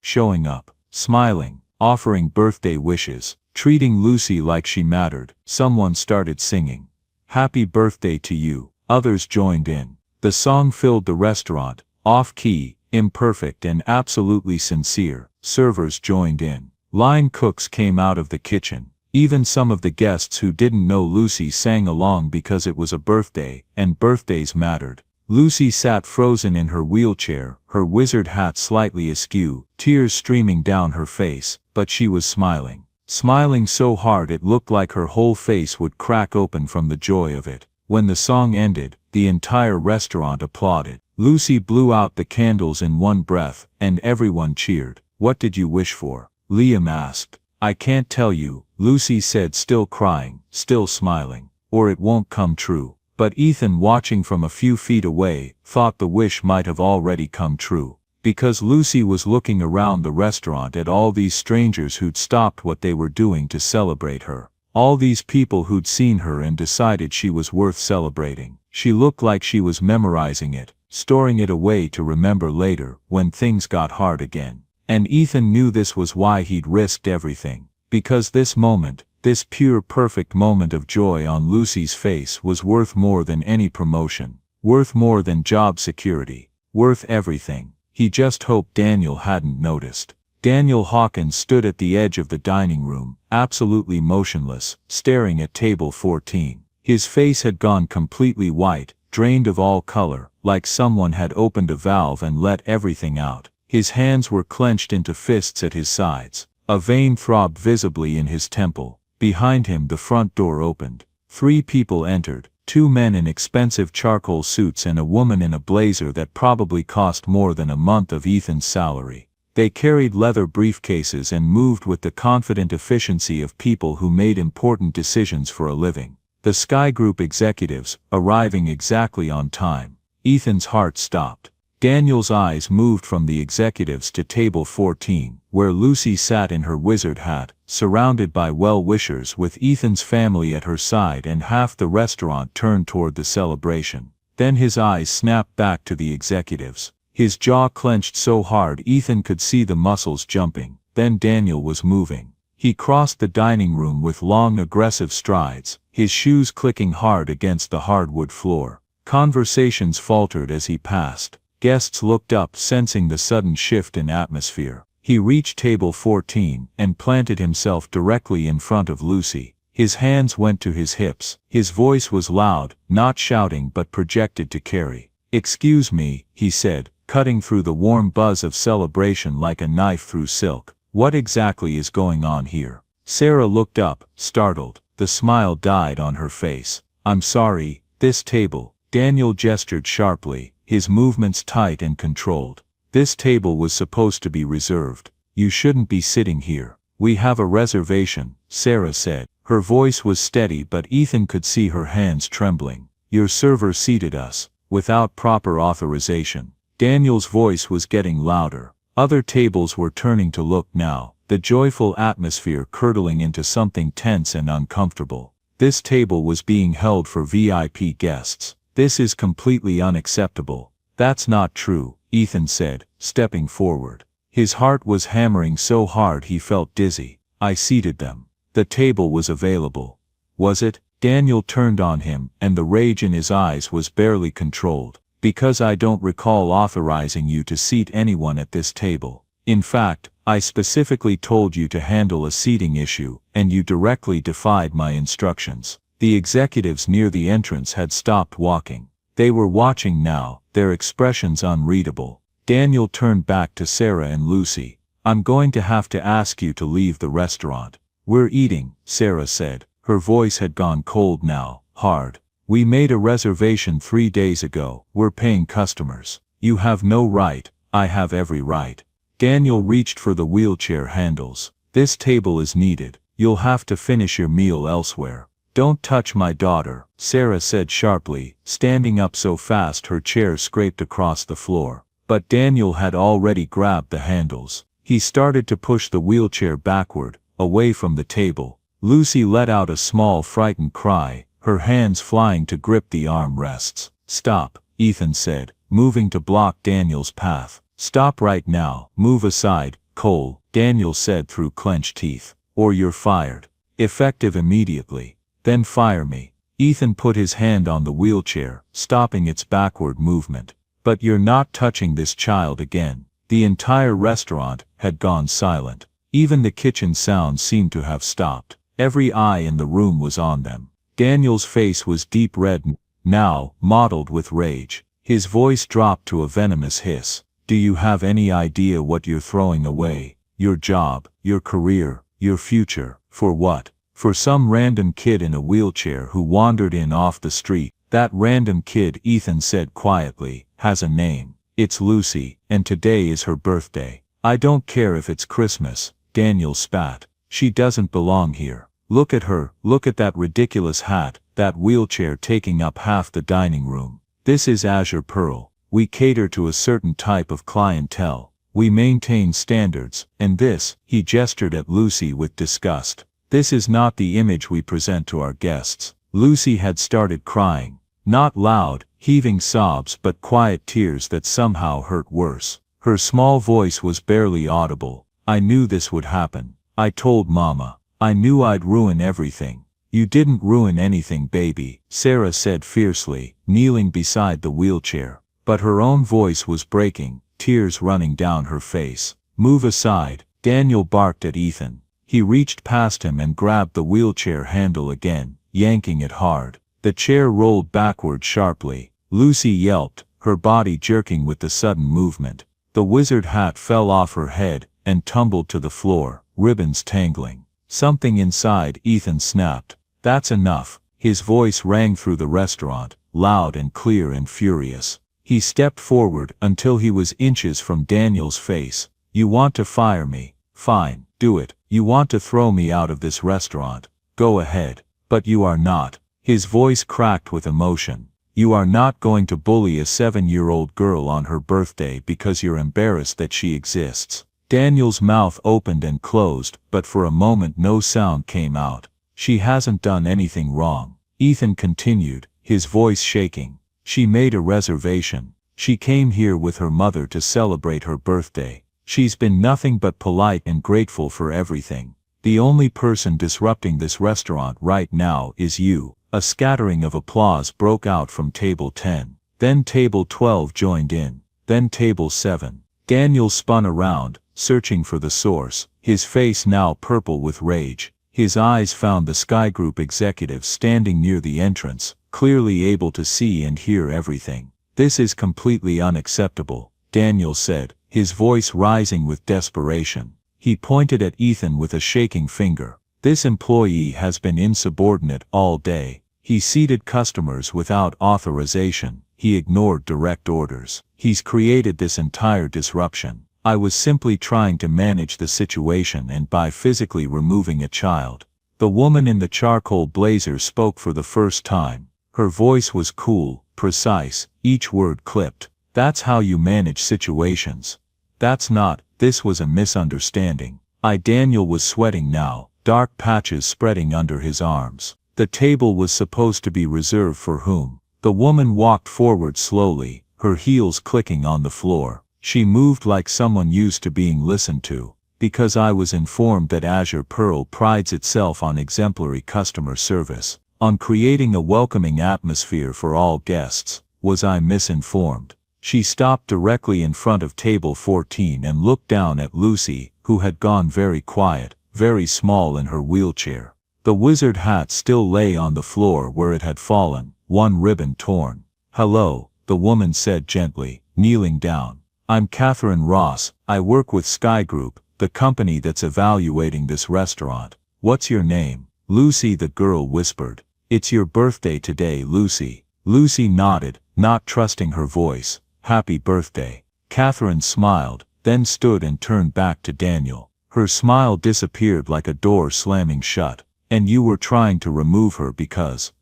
Speaker 1: showing up, smiling, offering birthday wishes, treating Lucy like she mattered. Someone started singing, "Happy birthday to you." Others joined in. The song filled the restaurant, off-key, imperfect and absolutely sincere. Servers joined in. Line cooks came out of the kitchen. Even some of the guests who didn't know Lucy sang along because it was a birthday, and birthdays mattered. Lucy sat frozen in her wheelchair, her wizard hat slightly askew, tears streaming down her face, but she was smiling. Smiling so hard it looked like her whole face would crack open from the joy of it. When the song ended, the entire restaurant applauded. Lucy blew out the candles in one breath, and everyone cheered. "What did you wish for?" Liam asked. "I can't tell you," Lucy said, still crying, still smiling. "Or it won't come true." But Ethan, watching from a few feet away, thought the wish might have already come true. Because Lucy was looking around the restaurant at all these strangers who'd stopped what they were doing to celebrate her. All these people who'd seen her and decided she was worth celebrating. She looked like she was memorizing it, storing it away to remember later, when things got hard again. And Ethan knew this was why he'd risked everything. Because this moment, this pure perfect moment of joy on Lucy's face was worth more than any promotion. Worth more than job security. Worth everything. He just hoped Daniel hadn't noticed. Daniel Hawkins stood at the edge of the dining room, absolutely motionless, staring at table 14. His face had gone completely white, drained of all color, like someone had opened a valve and let everything out. His hands were clenched into fists at his sides. A vein throbbed visibly in his temple. Behind him the front door opened. 3 people entered,
Speaker 2: 2 men in expensive charcoal suits and a woman in a blazer that probably cost more than a month of Ethan's salary. They carried leather briefcases and moved with the confident efficiency of people who made important decisions for a living. The Sky Group executives, arriving exactly on time. Ethan's heart stopped. Daniel's eyes moved from the executives to table 14, where Lucy sat in her wizard hat, surrounded by well-wishers with Ethan's family at her side and half the restaurant turned toward the celebration. Then his eyes snapped back to the executives. His jaw clenched so hard Ethan could see the muscles jumping. Then Daniel was moving. He crossed the dining room with long aggressive strides, his shoes clicking hard against the hardwood floor. Conversations faltered as he passed. Guests looked up, sensing the sudden shift in atmosphere. He reached table 14 and planted himself directly in front of Lucy. His hands went to his hips. His voice was loud, not shouting but projected to carry. "Excuse me," he said, cutting through the warm buzz of celebration like a knife through silk. "What exactly is going on here?" Sarah looked up, startled. The smile died on her face. "I'm sorry, this table." Daniel gestured sharply, his movements tight and controlled. "This table was supposed to be reserved. You shouldn't be sitting here." "We have a reservation," Sarah said. Her voice was steady but Ethan could see her hands trembling. "Your server seated us, without proper authorization." Daniel's voice was getting louder. Other tables were turning to look now, the joyful atmosphere curdling into something tense and uncomfortable. This table was being held for VIP guests. "This is completely unacceptable." "That's not true," Ethan said, stepping forward. His heart was hammering so hard he felt dizzy. "I seated them. The table was available." "Was it?" Daniel turned on him, and the rage in his eyes was barely controlled. "Because I don't recall authorizing you to seat anyone at this table. In fact, I specifically told you to handle a seating issue, and you directly defied my instructions." The executives near the entrance had stopped walking. They were watching now, their expressions unreadable. Daniel turned back to Sarah and Lucy. "I'm going to have to ask you to leave the restaurant." "We're eating," Sarah said. Her voice had gone cold now, hard. "We made a reservation 3 days ago. We're paying customers." "You have no right." "I have every right." Daniel reached for the wheelchair handles. "This table is needed. You'll have to finish your meal elsewhere." "Don't touch my daughter," Sarah said sharply, standing up so fast her chair scraped across the floor. But Daniel had already grabbed the handles. He started to push the wheelchair backward, away from the table. Lucy let out a small frightened cry, her hands flying to grip the armrests. "Stop," Ethan said, moving to block Daniel's path. "Stop right now." "Move aside, Cole," Daniel said through clenched teeth. "Or you're fired. Effective immediately. Then fire me." Ethan put his hand on the wheelchair, stopping its backward movement. "But you're not touching this child again." The entire restaurant had gone silent. Even the kitchen sounds seemed to have stopped. Every eye in the room was on them. Daniel's face was deep red, now, mottled with rage. His voice dropped to a venomous hiss. "Do you have any idea what you're throwing away? Your job, your career, your future. For what? For some random kid in a wheelchair who wandered in off the street." "That random kid," Ethan said quietly, "has a name. It's Lucy, and today is her birthday." "I don't care if it's Christmas," Daniel spat. "She doesn't belong here. Look at her, look at that ridiculous hat, that wheelchair taking up half the dining room. This is Azure Pearl. We cater to a certain type of clientele. We maintain standards, and this," he gestured at Lucy with disgust. "This is not the image we present to our guests." Lucy had started crying. Not loud, heaving sobs but quiet tears that somehow hurt worse. Her small voice was barely audible. "I knew this would happen. I told Mama. I knew I'd ruin everything." "You didn't ruin anything, baby," Sarah said fiercely, kneeling beside the wheelchair. But her own voice was breaking, tears running down her face. "Move aside," Daniel barked at Ethan. He reached past him and grabbed the wheelchair handle again, yanking it hard. The chair rolled backward sharply. Lucy yelped, her body jerking with the sudden movement. The wizard hat fell off her head and tumbled to the floor, ribbons tangling. Something inside Ethan snapped. "That's enough." His voice rang through the restaurant, loud and clear and furious. He stepped forward until he was inches from Daniel's face. You want to fire me? Fine, do it. You want to throw me out of this restaurant? Go ahead. But you are not. His voice cracked with emotion. You are not going to bully a 7-year-old girl on her birthday because you're embarrassed that she exists. Daniel's mouth opened and closed, but for a moment no sound came out. She hasn't done anything wrong. Ethan continued, his voice shaking. She made a reservation. She came here with her mother to celebrate her birthday. She's been nothing but polite and grateful for everything. The only person disrupting this restaurant right now is you. A scattering of applause broke out from table 10. Then table 12 joined in. Then table 7. Daniel spun around, searching for the source, his face now purple with rage. His eyes found the Sky Group executives standing near the entrance, clearly able to see and hear everything. This is completely unacceptable, Daniel said, his voice rising with desperation. He pointed at Ethan with a shaking finger. This employee has been insubordinate all day. He seated customers without authorization. He ignored direct orders. He's created this entire disruption. I was simply trying to manage the situation and by physically removing a child. The woman in the charcoal blazer spoke for the first time. Her voice was cool, precise, each word clipped. That's how you manage situations. That's not, this was a misunderstanding. Daniel was sweating now, dark patches spreading under his arms. The table was supposed to be reserved for whom? The woman walked forward slowly, her heels clicking on the floor. She moved like someone used to being listened to. Because I was informed that Azure Pearl prides itself on exemplary customer service, on creating a welcoming atmosphere for all guests. Was I misinformed? She stopped directly in front of table 14 and looked down at Lucy, who had gone very quiet, very small in her wheelchair. The wizard hat still lay on the floor where it had fallen, one ribbon torn. Hello, the woman said gently, kneeling down. I'm Catherine Ross, I work with Sky Group, the company that's evaluating this restaurant. What's your name? Lucy, the girl whispered. It's your birthday today, Lucy. Lucy nodded, not trusting her voice. Happy birthday. Catherine smiled, then stood and turned back to Daniel. Her smile disappeared like a door slamming shut. And you were trying to remove her because.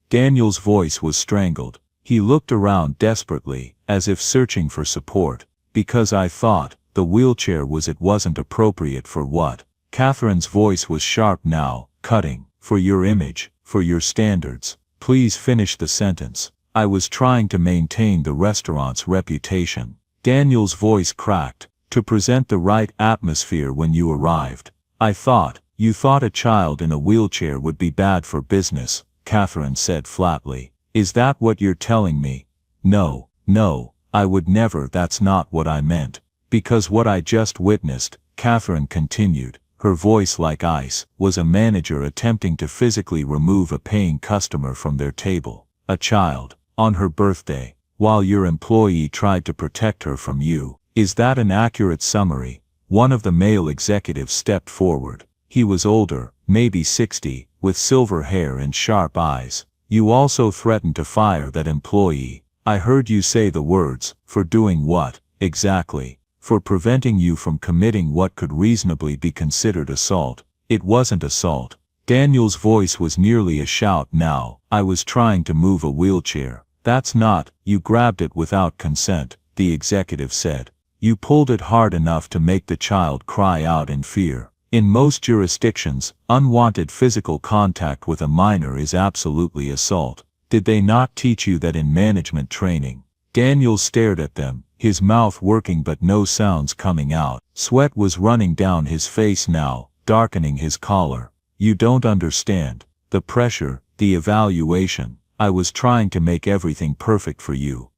Speaker 2: Daniel's voice was strangled. He looked around desperately, as if searching for support. Because I thought, the wheelchair wasn't appropriate for what? Catherine's voice was sharp now, cutting. For your image, for your standards. Please finish the sentence. I was trying to maintain the restaurant's reputation. Daniel's voice cracked. To present the right atmosphere when you arrived. You thought a child in a wheelchair would be bad for business, Catherine said flatly. Is that what you're telling me? No, I would never. That's not what I meant. Because what I just witnessed, Catherine continued, her voice like ice, was a manager attempting to physically remove a paying customer from their table. A child, on her birthday, while your employee tried to protect her from you. Is that an accurate summary? One of the male executives stepped forward. He was older, maybe 60, with silver hair and sharp eyes. You also threatened to fire that employee. I heard you say the words, for doing what, exactly? For preventing you from committing what could reasonably be considered assault. It wasn't assault. Daniel's voice was nearly a shout now. I was trying to move a wheelchair. That's not, you grabbed it without consent, the executive said. You pulled it hard enough to make the child cry out in fear. In most jurisdictions, unwanted physical contact with a minor is absolutely assault. Did they not teach you that in management training? Daniel stared at them, his mouth working but no sounds coming out. Sweat was running down his face now, darkening his collar. You don't understand. The pressure, the evaluation. I was trying to make everything perfect for you.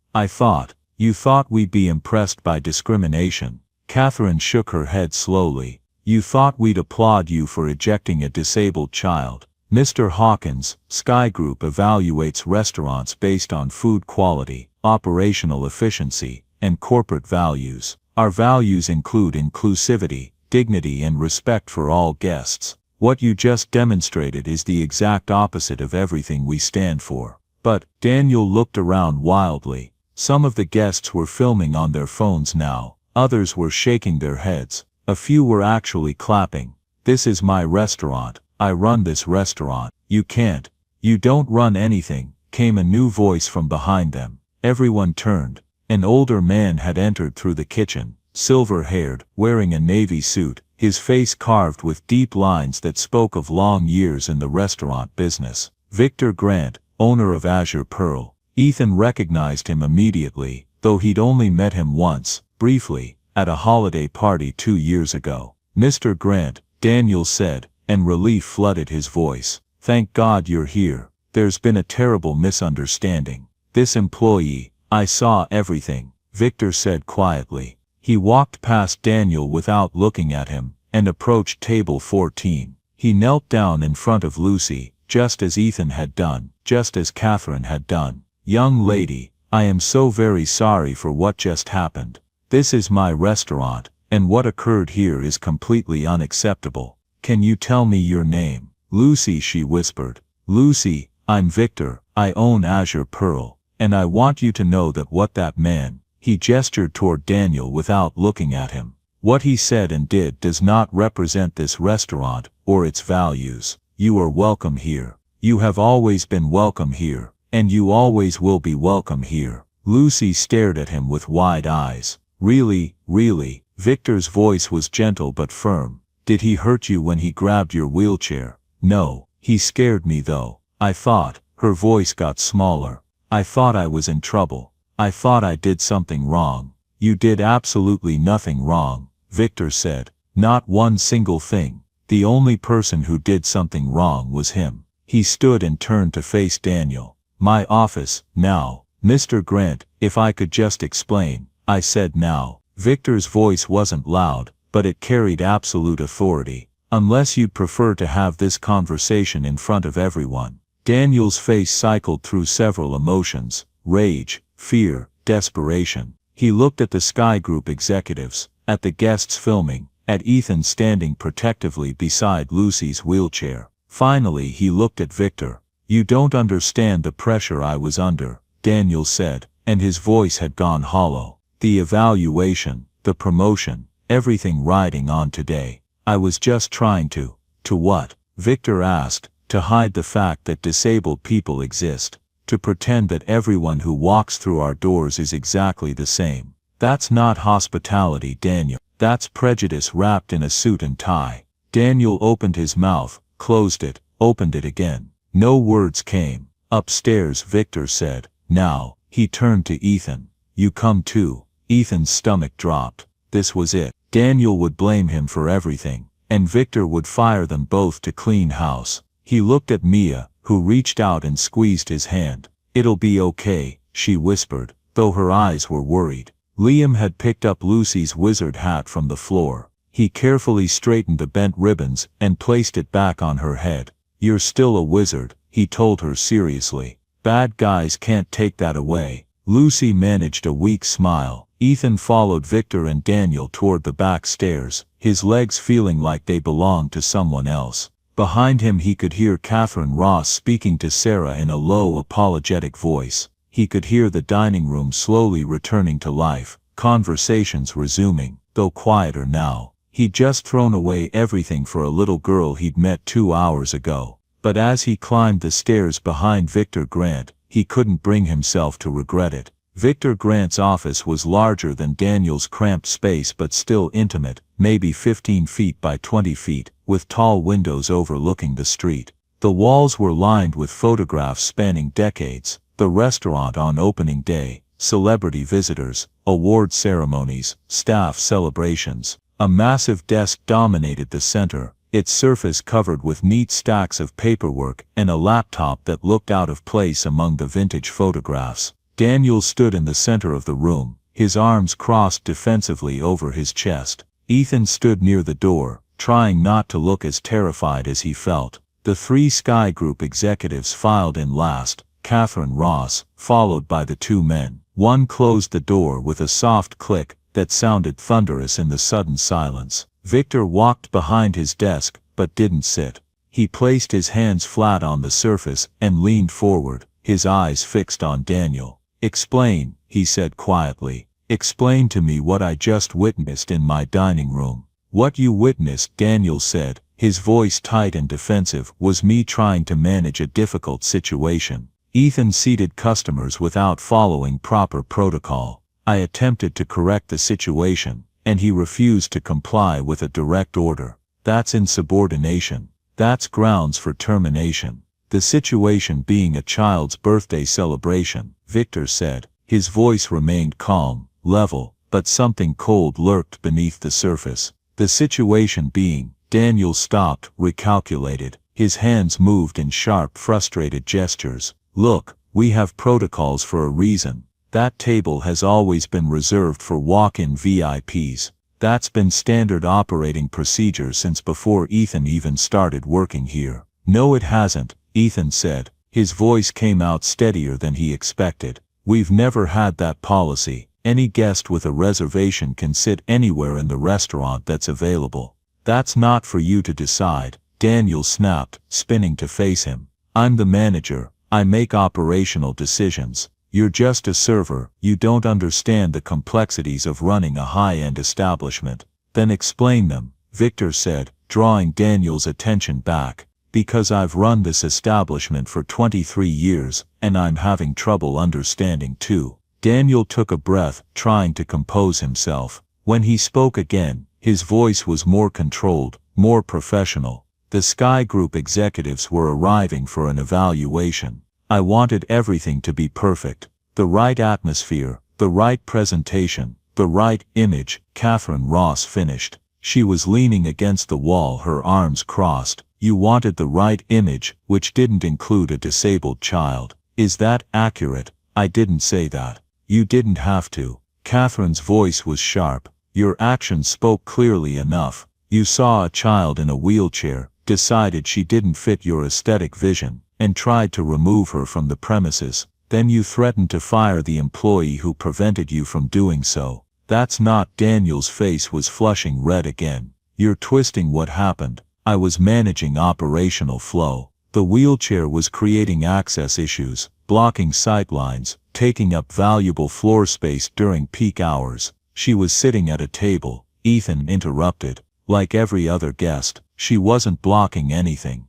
Speaker 2: You thought we'd be impressed by discrimination. Catherine shook her head slowly. You thought we'd applaud you for ejecting a disabled child. Mr. Hawkins, Sky Group evaluates restaurants based on food quality, operational efficiency, and corporate values. Our values include inclusivity, dignity and respect for all guests. What you just demonstrated is the exact opposite of everything we stand for. But, Daniel looked around wildly. Some of the guests were filming on their phones now, others were shaking their heads, a few were actually clapping. This is my restaurant, I run this restaurant. You can't. You don't run anything, came a new voice from behind them. Everyone turned. An older man had entered through the kitchen, silver-haired, wearing a navy suit, his face carved with deep lines that spoke of long years in the restaurant business. Victor Grant, owner of Azure Pearl. Ethan recognized him immediately, though he'd only met him once, briefly, at a holiday party 2 years ago. Mr. Grant, Daniel said, and relief flooded his voice. Thank God you're here. There's been a terrible misunderstanding. This employee, I saw everything, Victor said quietly. He walked past Daniel without looking at him, and approached table 14. He knelt down in front of Lucy, just as Ethan had done, just as Catherine had done. Young lady, I am so very sorry for what just happened. This is my restaurant, and what occurred here is completely unacceptable. Can you tell me your name? Lucy, she whispered. Lucy, I'm Victor, I own Azure Pearl, and I want you to know that what that man, he gestured toward Daniel without looking at him. What he said and did does not represent this restaurant, or its values. You are welcome here. You have always been welcome here, and you always will be welcome here. Lucy stared at him with wide eyes. Really, really? Victor's voice was gentle but firm. Did he hurt you when he grabbed your wheelchair? No, he scared me though. I thought, her voice got smaller. I thought I was in trouble. I thought I did something wrong. You did absolutely nothing wrong, Victor said. Not one single thing. The only person who did something wrong was him. He stood and turned to face Daniel. My office, now. Mr. Grant, if I could just explain, I said now. Victor's voice wasn't loud, but it carried absolute authority. Unless you'd prefer to have this conversation in front of everyone. Daniel's face cycled through several emotions: rage, fear, desperation. He looked at the Sky Group executives, at the guests filming, at Ethan standing protectively beside Lucy's wheelchair. Finally he looked at Victor. You don't understand the pressure I was under, Daniel said, and his voice had gone hollow. The evaluation, the promotion, everything riding on today. I was just trying to what? Victor asked, to hide the fact that disabled people exist. To pretend that everyone who walks through our doors is exactly the same. That's not hospitality, Daniel. That's prejudice wrapped in a suit and tie. Daniel opened his mouth, closed it, opened it again. No words came. Upstairs, Victor said. Now, he turned to Ethan. You come too. Ethan's stomach dropped. This was it. Daniel would blame him for everything, and Victor would fire them both to clean house. He looked at Mia, who reached out and squeezed his hand. It'll be okay, she whispered, though her eyes were worried. Liam had picked up Lucy's wizard hat from the floor. He carefully straightened the bent ribbons and placed it back on her head. You're still a wizard, he told her seriously. Bad guys can't take that away. Lucy managed a weak smile. Ethan followed Victor and Daniel toward the back stairs, his legs feeling like they belonged to someone else. Behind him he could hear Catherine Ross speaking to Sarah in a low, apologetic voice. He could hear the dining room slowly returning to life, conversations resuming, though quieter now. He'd just thrown away everything for a little girl he'd met 2 hours ago. But as he climbed the stairs behind Victor Grant, he couldn't bring himself to regret it. Victor Grant's office was larger than Daniel's cramped space but still intimate, maybe 15 feet by 20 feet, with tall windows overlooking the street. The walls were lined with photographs spanning decades, the restaurant on opening day, celebrity visitors, award ceremonies, staff celebrations. A massive desk dominated the center, its surface covered with neat stacks of paperwork and a laptop that looked out of place among the vintage photographs. Daniel stood in the center of the room, his arms crossed defensively over his chest. Ethan stood near the door, trying not to look as terrified as he felt. The 3 Sky Group executives filed in last, Catherine Ross, followed by the 2 men. One closed the door with a soft click that sounded thunderous in the sudden silence. Victor walked behind his desk, but didn't sit. He placed his hands flat on the surface and leaned forward, his eyes fixed on Daniel. "Explain," he said quietly. "Explain to me what I just witnessed in my dining room." "What you witnessed," Daniel said, his voice tight and defensive, "was me trying to manage a difficult situation. Ethan seated customers without following proper protocol. I attempted to correct the situation, and he refused to comply with a direct order. That's insubordination. That's grounds for termination." "The situation being a child's birthday celebration," Victor said. His voice remained calm, level, but something cold lurked beneath the surface. "The situation being," Daniel stopped, recalculated. His hands moved in sharp, frustrated gestures. "Look, we have protocols for a reason. That table has always been reserved for walk-in VIPs. That's been standard operating procedure since before Ethan even started working here." "No, it hasn't," Ethan said. His voice came out steadier than he expected. "We've never had that policy. Any guest with a reservation can sit anywhere in the restaurant that's available." "That's not for you to decide," Daniel snapped, spinning to face him. "I'm the manager. I make operational decisions. You're just a server. You don't understand the complexities of running a high-end establishment." "Then explain them," Victor said, drawing Daniel's attention back. "Because I've run this establishment for 23 years, and I'm having trouble understanding too." Daniel took a breath, trying to compose himself. When he spoke again, his voice was more controlled, more professional. "The Sky Group executives were arriving for an evaluation. I wanted everything to be perfect. The right atmosphere, the right presentation, the right image." Catherine Ross finished. She was leaning against the wall, her arms crossed. "You wanted the right image, which didn't include a disabled child. Is that accurate?" "I didn't say that. You didn't have to." Catherine's voice was sharp. "Your actions spoke clearly enough. You saw a child in a wheelchair, decided she didn't fit your aesthetic vision, and tried to remove her from the premises. Then you threatened to fire the employee who prevented you from doing so. That's not." Daniel's face was flushing red again. "You're twisting what happened. I was managing operational flow. The wheelchair was creating access issues, blocking sightlines, taking up valuable floor space during peak hours. She was sitting at a table," Ethan interrupted, "like every other guest. She wasn't blocking anything."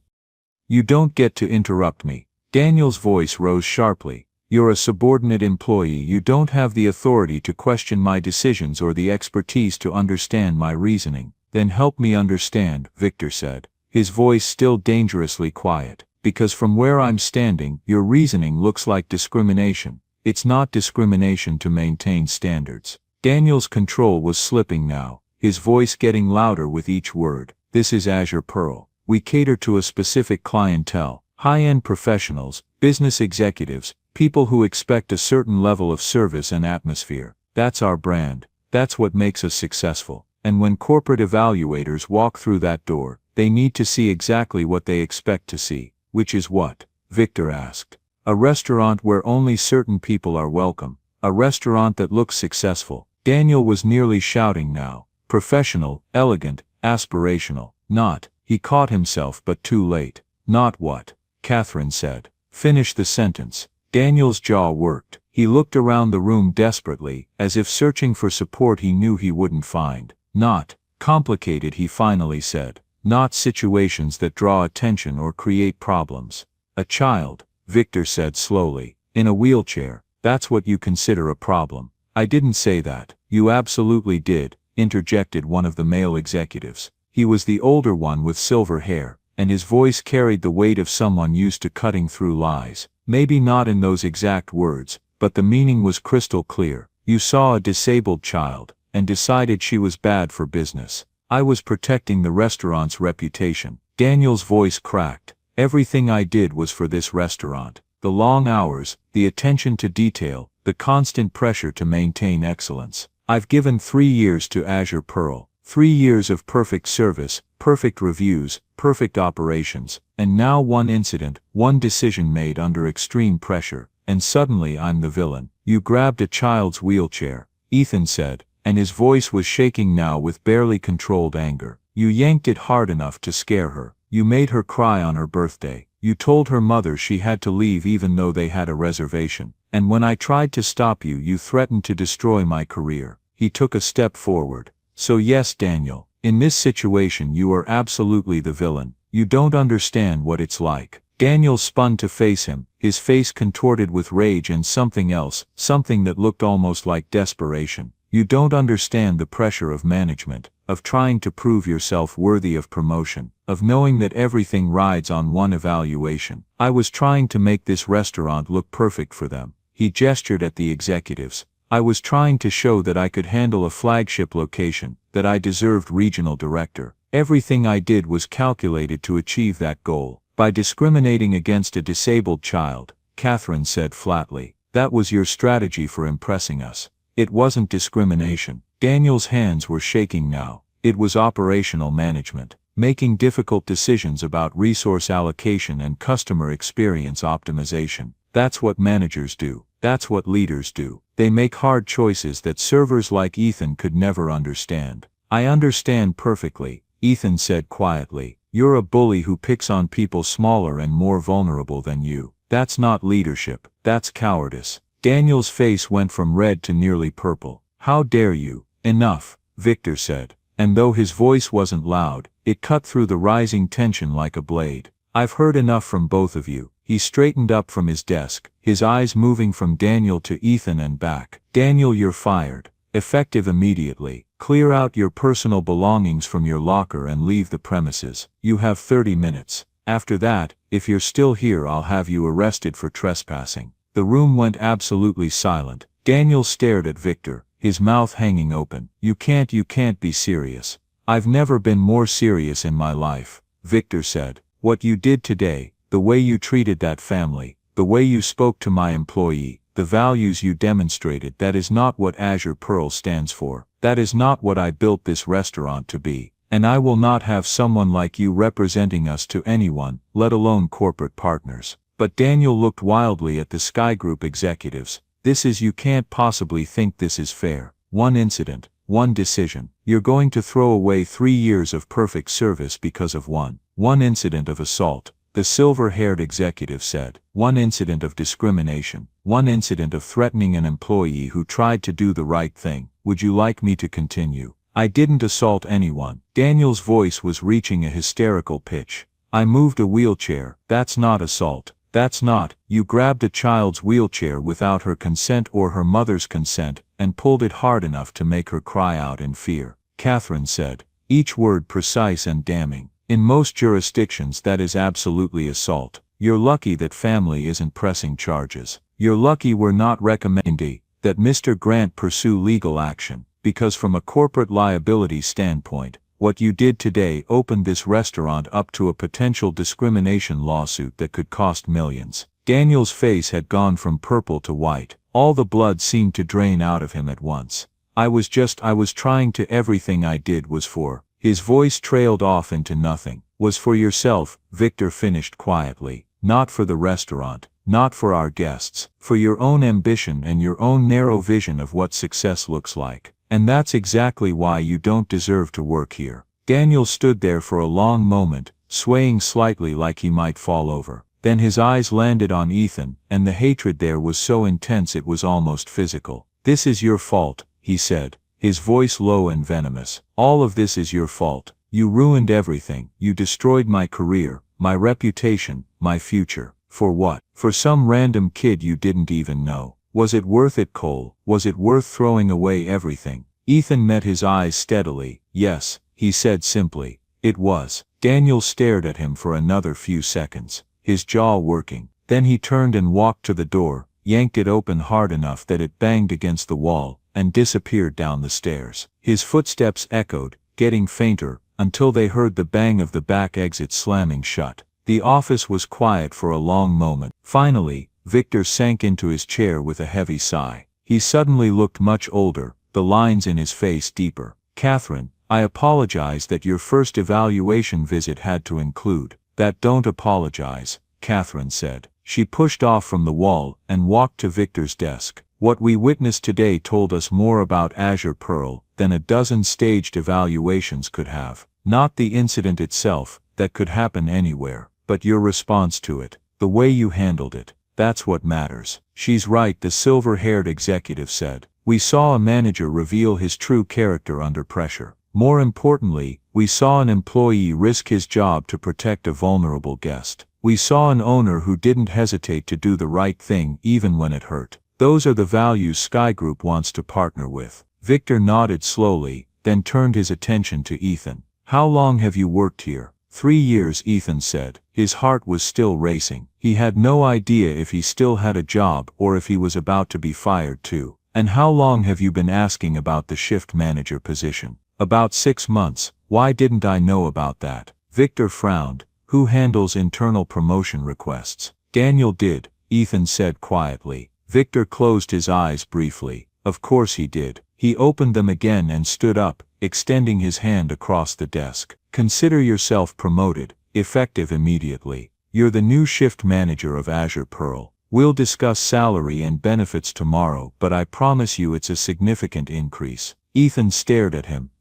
Speaker 1: "You don't get to interrupt me." Daniel's voice rose sharply. "You're a subordinate employee. You don't have the authority to question my decisions or the expertise to understand my reasoning." "Then help me understand," Victor said, his voice still dangerously quiet. "Because from where I'm standing, your reasoning looks like discrimination. It's not discrimination to maintain standards." Daniel's control was slipping now, his voice getting louder with each word. "This is Azure Pearl. We cater to a specific clientele, high-end professionals, business executives, people who expect a certain level of service and atmosphere. That's our brand. That's what makes us successful. And when corporate evaluators walk through that door, they need to see exactly what they expect to see." "Which is what?" Victor asked. "A restaurant where only certain people are welcome. A restaurant that looks successful." Daniel was nearly shouting now. "Professional, elegant, aspirational. Not," he caught himself but too late. "Not what?" Catherine said. "Finish the sentence." Daniel's jaw worked. He looked around the room desperately, as if searching for support he knew he wouldn't find. "Not complicated," he finally said. "Not situations that draw attention or create problems. A child," Victor said slowly, "in a wheelchair, that's what you consider a problem." "I didn't say that." "You absolutely did," interjected one of the male executives. He was the older one with silver hair, and his voice carried the weight of someone used to cutting through lies. "Maybe not in those exact words, but the meaning was crystal clear. You saw a disabled child, and decided she was bad for business. I was protecting the restaurant's reputation." Daniel's voice cracked. "Everything I did was for this restaurant. The long hours, the attention to detail, the constant pressure to maintain excellence. I've given 3 years to Azure Pearl, 3 years of perfect service, perfect reviews, perfect operations, and now one incident, one decision made under extreme pressure, and suddenly I'm the villain." "You grabbed a child's wheelchair," Ethan said, and his voice was shaking now with barely controlled anger. You yanked it hard enough to scare her. You made her cry on her birthday. You told her mother she had to leave even though they had a reservation. And when I tried to stop you, you threatened to destroy my career. He took a step forward. So yes, Daniel, in this situation you are absolutely the villain. You don't understand what it's like. Daniel spun to face him, his face contorted with rage and something else, something that looked almost like desperation. You don't understand the pressure of management, of trying to prove yourself worthy of promotion, of knowing that everything rides on one evaluation. I was trying to make this restaurant look perfect for them. He gestured at the executives. I was trying to show that I could handle a flagship location, that I deserved regional director. Everything I did was calculated to achieve that goal. By discriminating against a disabled child, Catherine said flatly. That was your strategy for impressing us. It wasn't discrimination. Daniel's hands were shaking now. It was operational management, making difficult decisions about resource allocation and customer experience optimization. That's what managers do. That's what leaders do. They make hard choices that servers like Ethan could never understand. I understand perfectly, Ethan said quietly. You're a bully who picks on people smaller and more vulnerable than you. That's not leadership. That's cowardice. Daniel's face went from red to nearly purple. How dare you? Enough, Victor said. And though his voice wasn't loud, it cut through the rising tension like a blade. I've heard enough from both of you. He straightened up from his desk, his eyes moving from Daniel to Ethan and back. Daniel, you're fired. Effective immediately. Clear out your personal belongings from your locker and leave the premises. You have 30 minutes. After that, if you're still here, I'll have you arrested for trespassing. The room went absolutely silent. Daniel stared at Victor, his mouth hanging open. You can't be serious. I've never been more serious in my life, Victor said. What you did today, the way you treated that family, the way you spoke to my employee, the values you demonstrated, that is not what Azure Pearl stands for. That is not what I built this restaurant to be. And I will not have someone like you representing us to anyone, let alone corporate partners. But Daniel looked wildly at the Sky Group executives. You can't possibly think this is fair. One incident, one decision. You're going to throw away 3 years of perfect service because of one incident of assault, the silver-haired executive said. One incident of discrimination. One incident of threatening an employee who tried to do the right thing. Would you like me to continue? I didn't assault anyone. Daniel's voice was reaching a hysterical pitch. I moved a wheelchair. That's not assault. That's not. You grabbed a child's wheelchair without her consent or her mother's consent, and pulled it hard enough to make her cry out in fear, Catherine said, each word precise and damning. In most jurisdictions that is absolutely assault. You're lucky that family isn't pressing charges. You're lucky we're not recommending that Mr. Grant pursue legal action, because from a corporate liability standpoint, what you did today opened this restaurant up to a potential discrimination lawsuit that could cost millions. Daniel's face had gone from purple to white. All the blood seemed to drain out of him at once. I was trying to. Everything I did was for. His voice trailed off into nothing. Was for yourself, Victor finished quietly. Not for the restaurant, not for our guests, for your own ambition and your own narrow vision of what success looks like. And that's exactly why you don't deserve to work here. Daniel stood there for a long moment, swaying slightly like he might fall over. Then his eyes landed on Ethan, and the hatred there was so intense it was almost physical. This is your fault, he said, his voice low and venomous. All of this is your fault. You ruined everything. You destroyed my career, my reputation, my future. For what? For some random kid you didn't even know. Was it worth it, Cole? Was it worth throwing away everything? Ethan met his eyes steadily. Yes, he said simply. It was. Daniel stared at him for another few seconds, his jaw working. Then he turned and walked to the door, yanked it open hard enough that it banged against the wall, and disappeared down the stairs. His footsteps echoed, getting fainter, until they heard the bang of the back exit slamming shut. The office was quiet for a long moment. Finally, Victor sank into his chair with a heavy sigh. He suddenly looked much older, the lines in his face deeper. Catherine, I apologize that your first evaluation visit had to include that. Don't apologize, Catherine said. She pushed off from the wall and walked to Victor's desk. What we witnessed today told us more about Azure Pearl than a dozen staged evaluations could have. Not the incident itself, that could happen anywhere, but your response to it, the way you handled it. That's what matters. She's right, the silver-haired executive said. We saw a manager reveal his true character under pressure. More importantly, we saw an employee risk his job to protect a vulnerable guest. We saw an owner who didn't hesitate to do the right thing even when it hurt. Those are the values Sky Group wants to partner with. Victor nodded slowly, then turned his attention to Ethan. How long have you worked here? 3 years, Ethan said. His heart was still racing. He had no idea if he still had a job or if he was about to be fired too. And how long have you been asking about the shift manager position? About 6 months. Why didn't I know about that? Victor frowned. Who handles internal promotion requests? Daniel did, Ethan said quietly. Victor closed his eyes briefly. Of course he did. He opened them again and stood up, extending his hand across the desk. Consider yourself promoted, effective immediately. You're the new shift manager of Azure Pearl. We'll discuss salary and benefits tomorrow, but I promise you it's a significant increase. Ethan stared at him.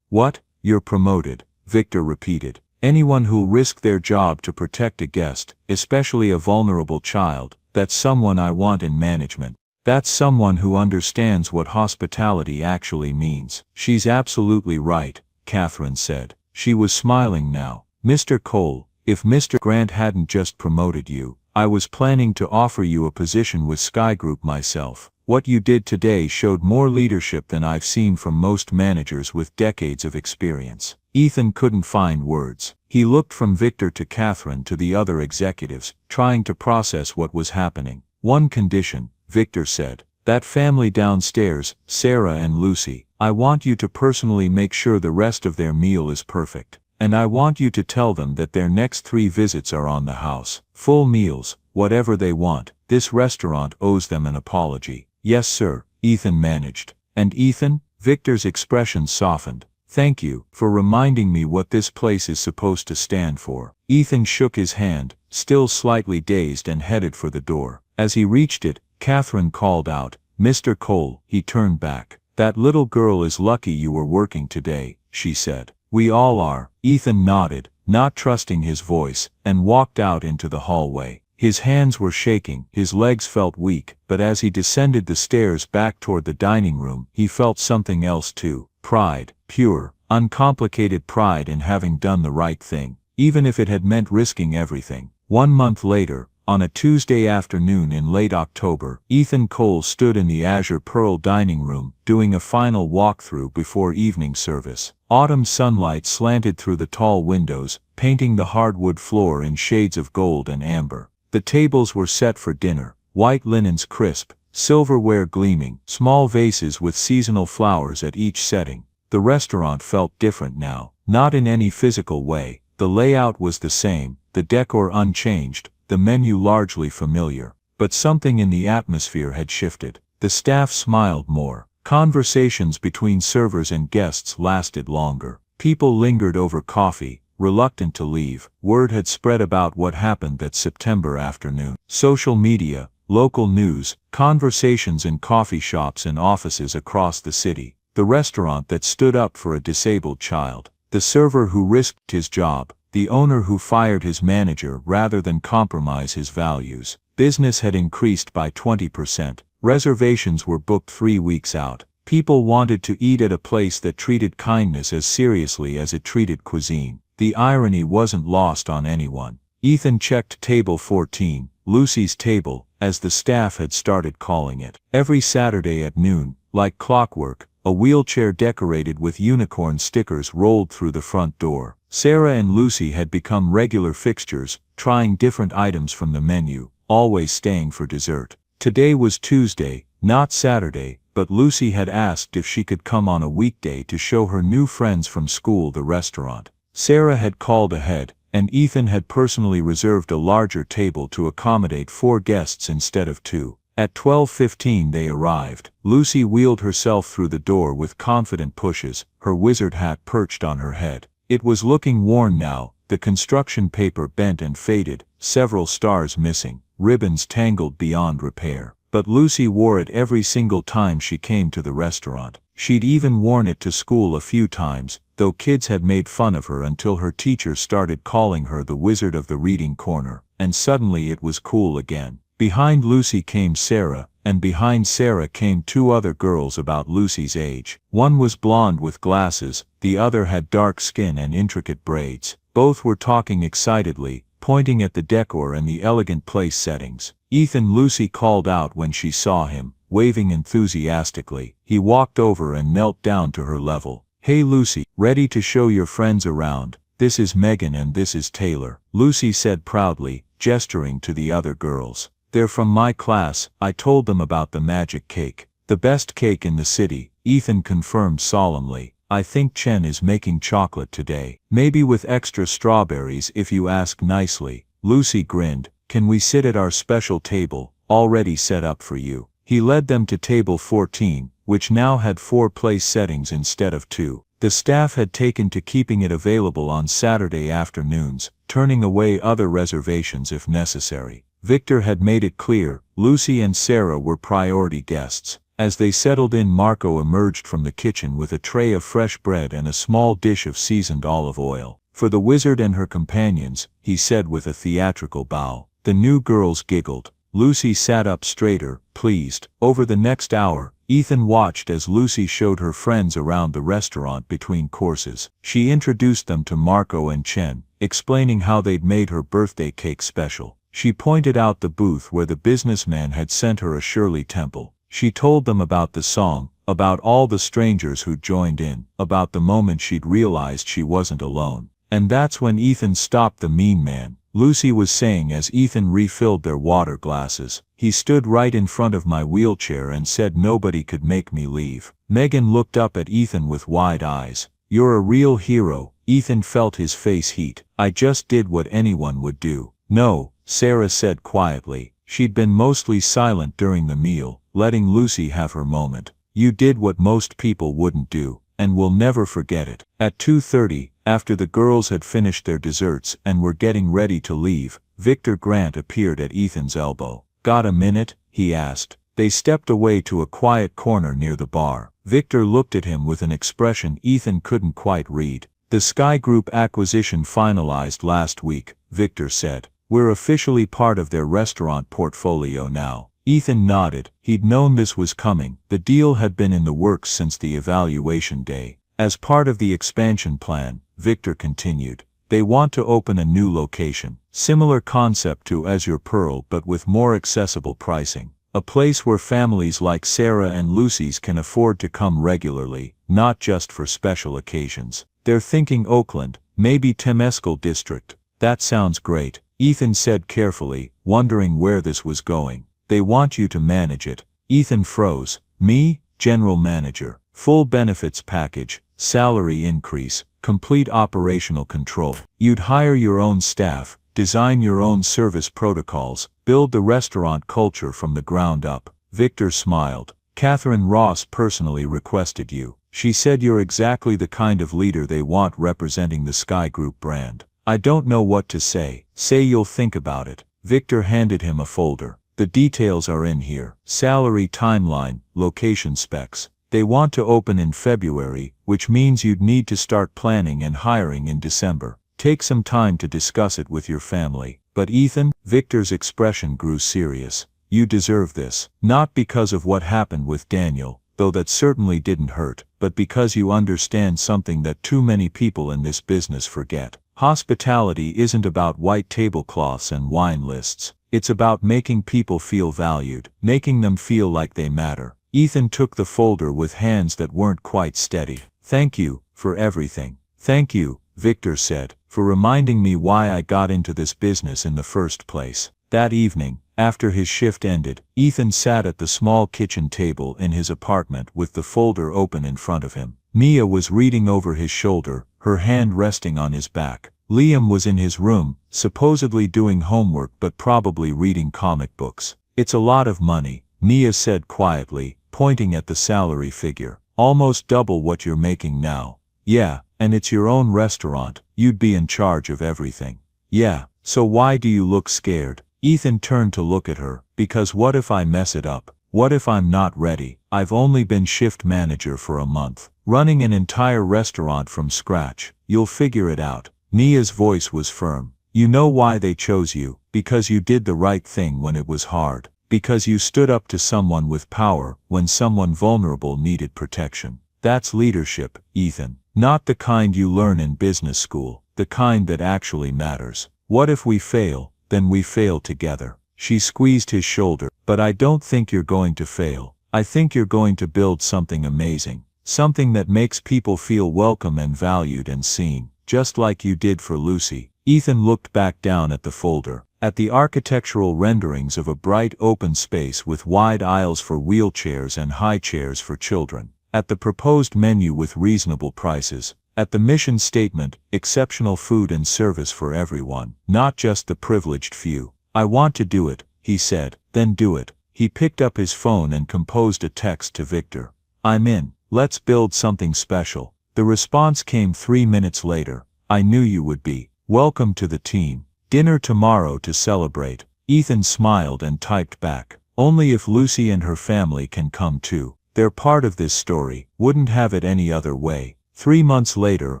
Speaker 1: What? You're promoted, Victor repeated. Anyone who'll risk their job to protect a guest, especially a vulnerable child, that's someone I want in management. That's someone who understands what hospitality actually means. She's absolutely right, Catherine said. She was smiling now. Mr. Cole, if Mr. Grant hadn't just promoted you, I was planning to offer you a position with Sky Group myself. What you did today showed more leadership than I've seen from most managers with decades of experience. Ethan couldn't find words. He looked from Victor to Catherine to the other executives, trying to process what was happening. One condition, Victor said. That family downstairs, Sarah and Lucy, I want you to personally make sure the rest of their meal is perfect. And I want you to tell them that their next 3 visits are on the house. Full meals, whatever they want. This restaurant owes them an apology. Yes sir, Ethan managed. And Ethan? Victor's expression softened. Thank you for reminding me what this place is supposed to stand for. Ethan shook his hand, still slightly dazed, and headed for the door. As he reached it, Catherine called out, Mr. Cole. He turned back. That little girl is lucky you were working today, she said. We all are. Ethan nodded, not trusting his voice, and walked out into the hallway. His hands were shaking, his legs felt weak, but as he descended the stairs back toward the dining room, he felt something else too. Pride, pure, uncomplicated pride in having done the right thing, even if it had meant risking everything. 1 month later, on a Tuesday afternoon in late October, Ethan Cole stood in the Azure Pearl dining room, doing a final walkthrough before evening service. Autumn sunlight slanted through the tall windows, painting the hardwood floor in shades of gold and amber. The tables were set for dinner, white linens crisp, silverware gleaming, small vases with seasonal flowers at each setting. The restaurant felt different now, not in any physical way. The layout was the same, the decor unchanged, the menu largely familiar. But something in the atmosphere had shifted. The staff smiled more. Conversations between servers and guests lasted longer. People lingered over coffee, reluctant to leave. Word had spread about what happened that September afternoon. Social media, local news, conversations in coffee shops and offices across the city. The restaurant that stood up for a disabled child. The server who risked his job. The owner who fired his manager rather than compromise his values. Business had increased by 20%. Reservations were booked 3 weeks out. People wanted to eat at a place that treated kindness as seriously as it treated cuisine. The irony wasn't lost on anyone. Ethan checked table 14, Lucy's table, as the staff had started calling it. Every Saturday at noon, like clockwork, a wheelchair decorated with unicorn stickers rolled through the front door. Sarah and Lucy had become regular fixtures, trying different items from the menu, always staying for dessert. Today was Tuesday, not Saturday, but Lucy had asked if she could come on a weekday to show her new friends from school the restaurant. Sarah had called ahead, and Ethan had personally reserved a larger table to accommodate 4 guests instead of 2. At 12:15 they arrived. Lucy wheeled herself through the door with confident pushes, her wizard hat perched on her head. It was looking worn now, the construction paper bent and faded, several stars missing, ribbons tangled beyond repair.
Speaker 2: but Lucy wore it every single time she came to the restaurant. She'd even worn it to school a few times, though kids had made fun of her until her teacher started calling her the Wizard of the Reading Corner, and suddenly it was cool again. Behind Lucy came Sarah, and behind Sarah came two other girls about Lucy's age. One was blonde with glasses, the other had dark skin and intricate braids. Both were talking excitedly, pointing at the decor and the elegant place settings. "Ethan," Lucy called out when she saw him, waving enthusiastically. He walked over and knelt down to her level. "Hey Lucy, ready to show your friends around? This is Megan and this is Taylor," Lucy said proudly, gesturing to the other girls. "They're from my class. I told them about the magic cake. The best cake in the city," Ethan confirmed solemnly. "I think Chen is making chocolate today. Maybe with extra strawberries if you ask nicely." Lucy grinned. "Can we sit at our special table, already set up for you?" He led them to table 14, which now had 4 place settings instead of 2. The staff had taken to keeping it available on Saturday afternoons, turning away other reservations if necessary. Victor had made it clear, Lucy and Sarah were priority guests. As they settled in, Marco emerged from the kitchen with a tray of fresh bread and a small dish of seasoned olive oil. "For the wizard and her companions," he said with a theatrical bow. The new girls giggled. Lucy sat up straighter, pleased. Over the next hour, Ethan watched as Lucy showed her friends around the restaurant between courses. She introduced them to Marco and Chen, explaining how they'd made her birthday cake special. She pointed out the booth where the businessman had sent her a Shirley Temple. She told them about the song, about all the strangers who'd joined in, about the moment she'd realized she wasn't alone. And that's when Ethan stopped the mean man, Lucy was saying as Ethan refilled their water glasses. "He stood right in front of my wheelchair and said nobody could make me leave." Megan looked up at Ethan with wide eyes. "You're a real hero." Ethan felt his face heat. "I just did what anyone would do." "No," Sarah said quietly. She'd been mostly silent during the meal, letting Lucy have her moment. "You did what most people wouldn't do, and we'll never forget it." At 2:30, after the girls had finished their desserts and were getting ready to leave, Victor Grant appeared at Ethan's elbow. "Got a minute?" he asked. They stepped away to a quiet corner near the bar. Victor looked at him with an expression Ethan couldn't quite read. "The Sky Group acquisition finalized last week," Victor said. "We're officially part of their restaurant portfolio now." Ethan nodded. He'd known this was coming. The deal had been in the works since the evaluation day. "As part of the expansion plan," Victor continued, "they want to open a new location. Similar concept to Azure Pearl but with more accessible pricing. A place where families like Sarah and Lucy's can afford to come regularly, not just for special occasions. They're thinking Oakland, maybe Temescal District." "That sounds great," Ethan said carefully, wondering where this was going. "They want you to manage it." Ethan froze. "Me? General manager. Full benefits package, salary increase, complete operational control. You'd hire your own staff, design your own service protocols, build the restaurant culture from the ground up." Victor smiled. "Catherine Ross personally requested you. She said you're exactly the kind of leader they want representing the Sky Group brand." "I don't know what to say." "Say you'll think about it." Victor handed him a folder. "The details are in here. Salary timeline, location specs. They want to open in February, which means you'd need to start planning and hiring in December. Take some time to discuss it with your family." "But Ethan," Victor's expression grew serious, "you deserve this. Not because of what happened with Daniel, though that certainly didn't hurt, but because you understand something that too many people in this business forget. Hospitality isn't about white tablecloths and wine lists. It's about making people feel valued, making them feel like they matter." Ethan took the folder with hands that weren't quite steady. "Thank you, for everything." "Thank you," Victor said, "for reminding me why I got into this business in the first place." That evening, after his shift ended, Ethan sat at the small kitchen table in his apartment with the folder open in front of him. Mia was reading over his shoulder, her hand resting on his back. Liam was in his room, supposedly doing homework but probably reading comic books. "It's a lot of money," Mia said quietly, pointing at the salary figure. "Almost double what you're making now." "Yeah, and it's your own restaurant, you'd be in charge of everything." "Yeah, so why do you look scared?" Ethan turned to look at her. because what if I mess it up? What if I'm not ready? I've only been shift manager for a month. Running an entire restaurant from scratch. You'll figure it out. Mia's voice was firm. You know why they chose you? Because you did the right thing when it was hard. Because you stood up to someone with power when someone vulnerable needed protection. That's leadership, Ethan. Not the kind you learn in business school. The kind that actually matters. What if we fail? Then we fail together. She squeezed his shoulder. But I don't think you're going to fail. I think you're going to build something amazing. Something that makes people feel welcome and valued and seen. Just like you did for Lucy. Ethan looked back down at the folder. At the architectural renderings of a bright open space with wide aisles for wheelchairs and high chairs for children. At the proposed menu with reasonable prices. At the mission statement, exceptional food and service for everyone, not just the privileged few. I want to do it, he said. Then do it. He picked up his phone and composed a text to Victor. I'm in. Let's build something special. The response came 3 minutes later. I knew you would be. Welcome to the team. Dinner tomorrow to celebrate. Ethan smiled and typed back. Only if Lucy and her family can come too. They're part of this story. Wouldn't have it any other way. 3 months later,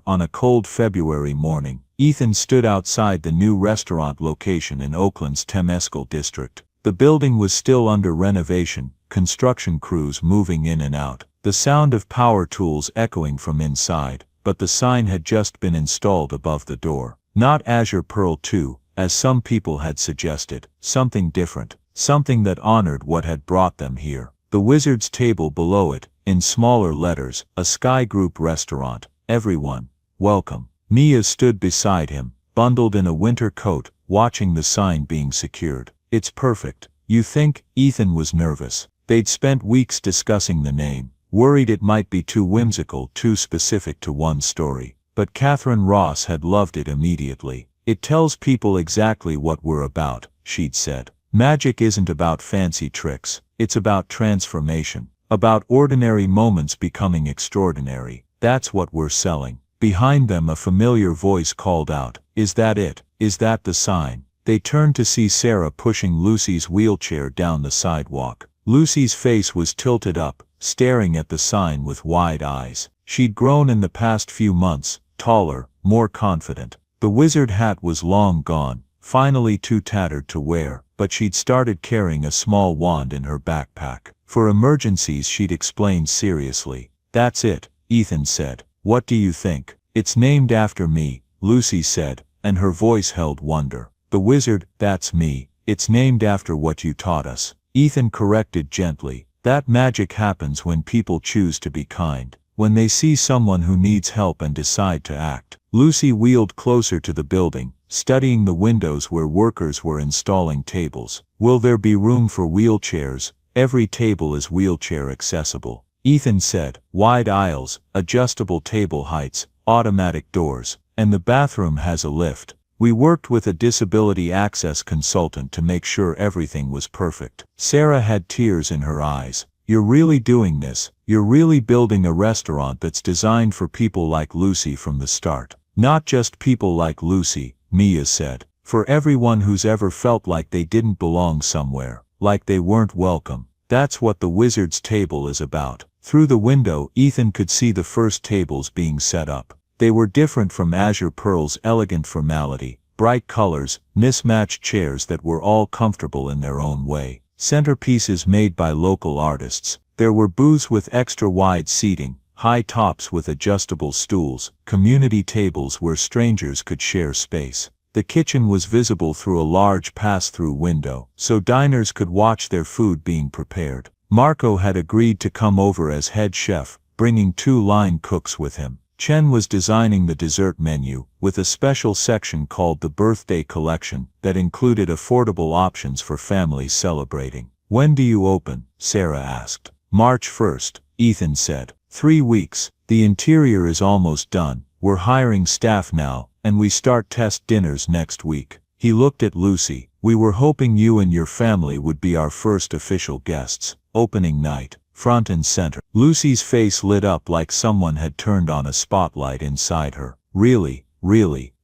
Speaker 2: on a cold February morning, Ethan stood outside the new restaurant location in Oakland's Temescal district. The building was still under renovation, construction crews moving in and out, the sound of power tools echoing from inside, but the sign had just been installed above the door. Not Azure Pearl 2, as some people had suggested, something different, something that honored what had brought them here. The Wizard's table below it, in smaller letters, a Sky Group restaurant, everyone, welcome. Mia stood beside him, bundled in a winter coat, watching the sign being secured. It's perfect. You think? Ethan was nervous. They'd spent weeks discussing the name, worried it might be too whimsical, too specific to one story. But Catherine Ross had loved it immediately. It tells people exactly what we're about, she'd said. Magic isn't about fancy tricks. It's about transformation. About ordinary moments becoming extraordinary. That's what we're selling. Behind them a familiar voice called out, is that it? Is that the sign? They turned to see Sarah pushing Lucy's wheelchair down the sidewalk. Lucy's face was tilted up, staring at the sign with wide eyes. She'd grown in the past few months, taller, more confident. The wizard hat was long gone, finally too tattered to wear, but she'd started carrying a small wand in her backpack. For emergencies, she'd explained seriously. That's it, Ethan said. What do you think? It's named after me, Lucy said, and her voice held wonder. The wizard, that's me. It's named after what you taught us. Ethan corrected gently. That magic happens when people choose to be kind. When they see someone who needs help and decide to act. Lucy wheeled closer to the building, studying the windows where workers were installing tables. Will there be room for wheelchairs? Every table is wheelchair accessible. Ethan said. Wide aisles, adjustable table heights, automatic doors, and the bathroom has a lift. We worked with a disability access consultant to make sure everything was perfect. Sarah had tears in her eyes. You're really doing this. You're really building a restaurant that's designed for people like Lucy from the start. Not just people like Lucy, Mia said. For everyone who's ever felt like they didn't belong somewhere, like they weren't welcome. That's what the Wizard's table is about. Through the window, Ethan could see the first tables being set up. They were different from Azure Pearl's elegant formality, bright colors, mismatched chairs that were all comfortable in their own way. Centerpieces made by local artists. There were booths with extra-wide seating, high tops with adjustable stools, community tables where strangers could share space. The kitchen was visible through a large pass-through window, so diners could watch their food being prepared. Marco had agreed to come over as head chef, bringing 2 line cooks with him. Chen was designing the dessert menu, with a special section called the Birthday Collection that included affordable options for families celebrating. When do you open? Sarah asked. March 1st, Ethan said. 3 weeks. The interior is almost done. We're hiring staff now, and we start test dinners next week. He looked at Lucy. We were hoping you and your family would be our first official guests. Opening night. Front and center. Lucy's face lit up like someone had turned on a spotlight inside her. Really,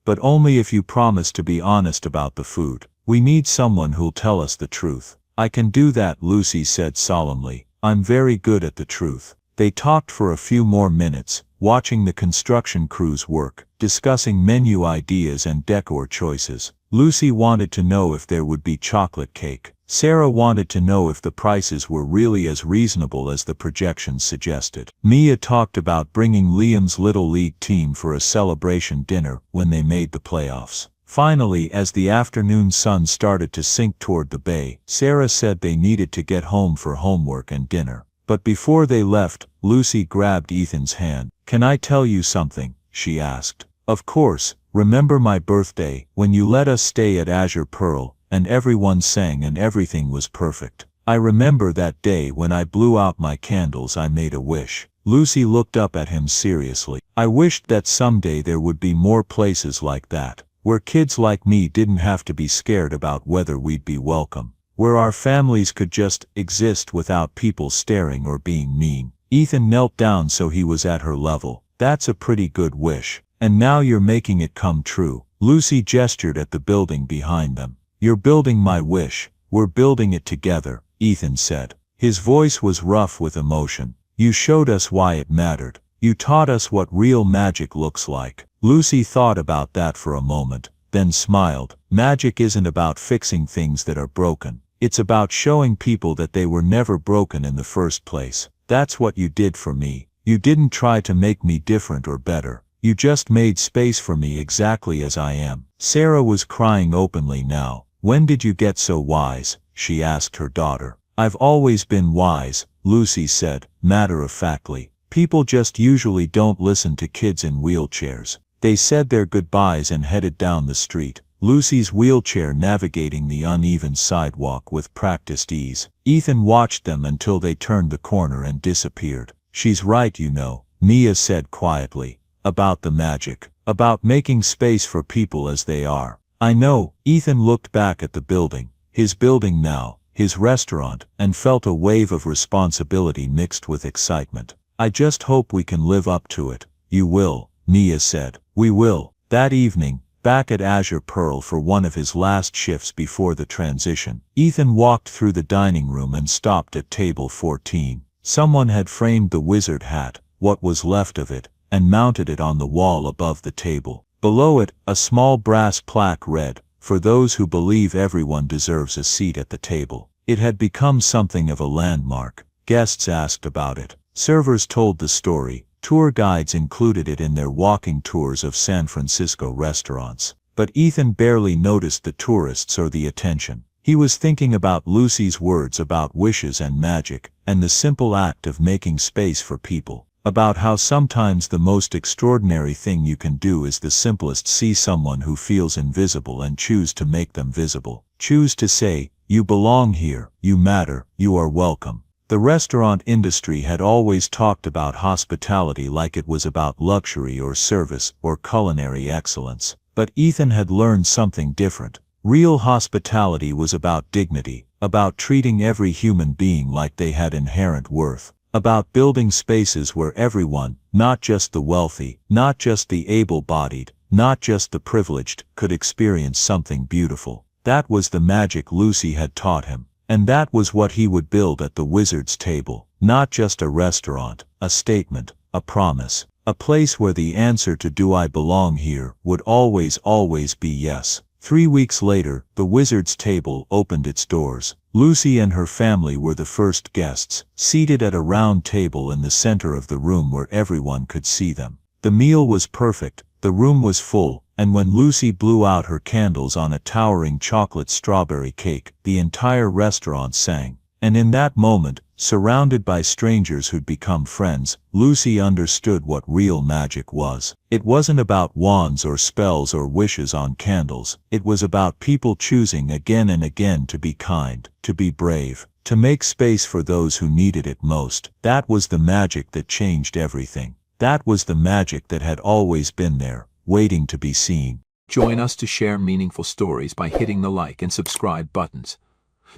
Speaker 2: but only if you promise to be honest about the food. We need someone who'll tell us the truth. I can do that, Lucy said solemnly. I'm very good at the truth. They talked for a few more minutes, watching the construction crews work, discussing menu ideas and decor choices. Lucy wanted to know if there would be chocolate cake. Sarah wanted to know if the prices were really as reasonable as the projections suggested. Mia talked about bringing Liam's Little League team for a celebration dinner when they made the playoffs. Finally, as the afternoon sun started to sink toward the bay, Sarah said they needed to get home for homework and dinner. But before they left, Lucy grabbed Ethan's hand. "Can I tell you something?" she asked. "Of course. Remember my birthday, when you let us stay at Azure Pearl, and everyone sang and everything was perfect? I remember that day when I blew out my candles. I made a wish." Lucy looked up at him seriously. "I wished that someday there would be more places like that, where kids like me didn't have to be scared about whether we'd be welcome, where our families could just exist without people staring or being mean." Ethan knelt down so he was at her level. "That's a pretty good wish. And now you're making it come true." Lucy gestured at the building behind them. "You're building my wish. We're building it together," Ethan said. His voice was rough with emotion. "You showed us why it mattered. You taught us what real magic looks like." Lucy thought about that for a moment, then smiled. "Magic isn't about fixing things that are broken. It's about showing people that they were never broken in the first place. That's what you did for me. You didn't try to make me different or better. You just made space for me exactly as I am." Sarah was crying openly now. "When did you get so wise?" she asked her daughter. "I've always been wise," Lucy said, matter-of-factly. "People just usually don't listen to kids in wheelchairs." They said their goodbyes and headed down the street, Lucy's wheelchair navigating the uneven sidewalk with practiced ease. Ethan watched them until they turned the corner and disappeared. "She's right, you know," Mia said quietly. "About the magic. About making space for people as they are." "I know." Ethan looked back at the building, his building now, his restaurant, and felt a wave of responsibility mixed with excitement. "I just hope we can live up to it." "You will," Mia said. "We will." That evening, back at Azure Pearl for one of his last shifts before the transition, Ethan walked through the dining room and stopped at table 14. Someone had framed the wizard hat, what was left of it, and mounted it on the wall above the table. Below it, a small brass plaque read, "For those who believe everyone deserves a seat at the table." It had become something of a landmark. Guests asked about it. Servers told the story. Tour guides included it in their walking tours of San Francisco restaurants. But Ethan barely noticed the tourists or the attention. He was thinking about Lucy's words about wishes and magic, and the simple act of making space for people. About how sometimes the most extraordinary thing you can do is the simplest: see someone who feels invisible and choose to make them visible. Choose to say, "You belong here, you matter, you are welcome." The restaurant industry had always talked about hospitality like it was about luxury or service or culinary excellence. But Ethan had learned something different. Real hospitality was about dignity, about treating every human being like they had inherent worth. About building spaces where everyone, not just the wealthy, not just the able-bodied, not just the privileged, could experience something beautiful. That was the magic Lucy had taught him. And that was what he would build at the wizard's table. Not just a restaurant, a statement, a promise. A place where the answer to "Do I belong here?" would always be yes. 3 weeks later, the wizard's table opened its doors. Lucy and her family were the first guests, seated at a round table in the center of the room where everyone could see them. The meal was perfect, the room was full, and when Lucy blew out her candles on a towering chocolate strawberry cake, the entire restaurant sang. And in that moment, surrounded by strangers who'd become friends, Lucy understood what real magic was. It wasn't about wands or spells or wishes on candles. It was about people choosing again and again to be kind, to be brave, to make space for those who needed it most. That was the magic that changed everything. That was the magic that had always been there, waiting to be seen.
Speaker 1: Join us to share meaningful stories by hitting the like and subscribe buttons.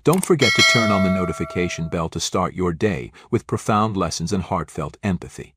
Speaker 1: Don't forget to turn on the notification bell to start your day with profound lessons and heartfelt empathy.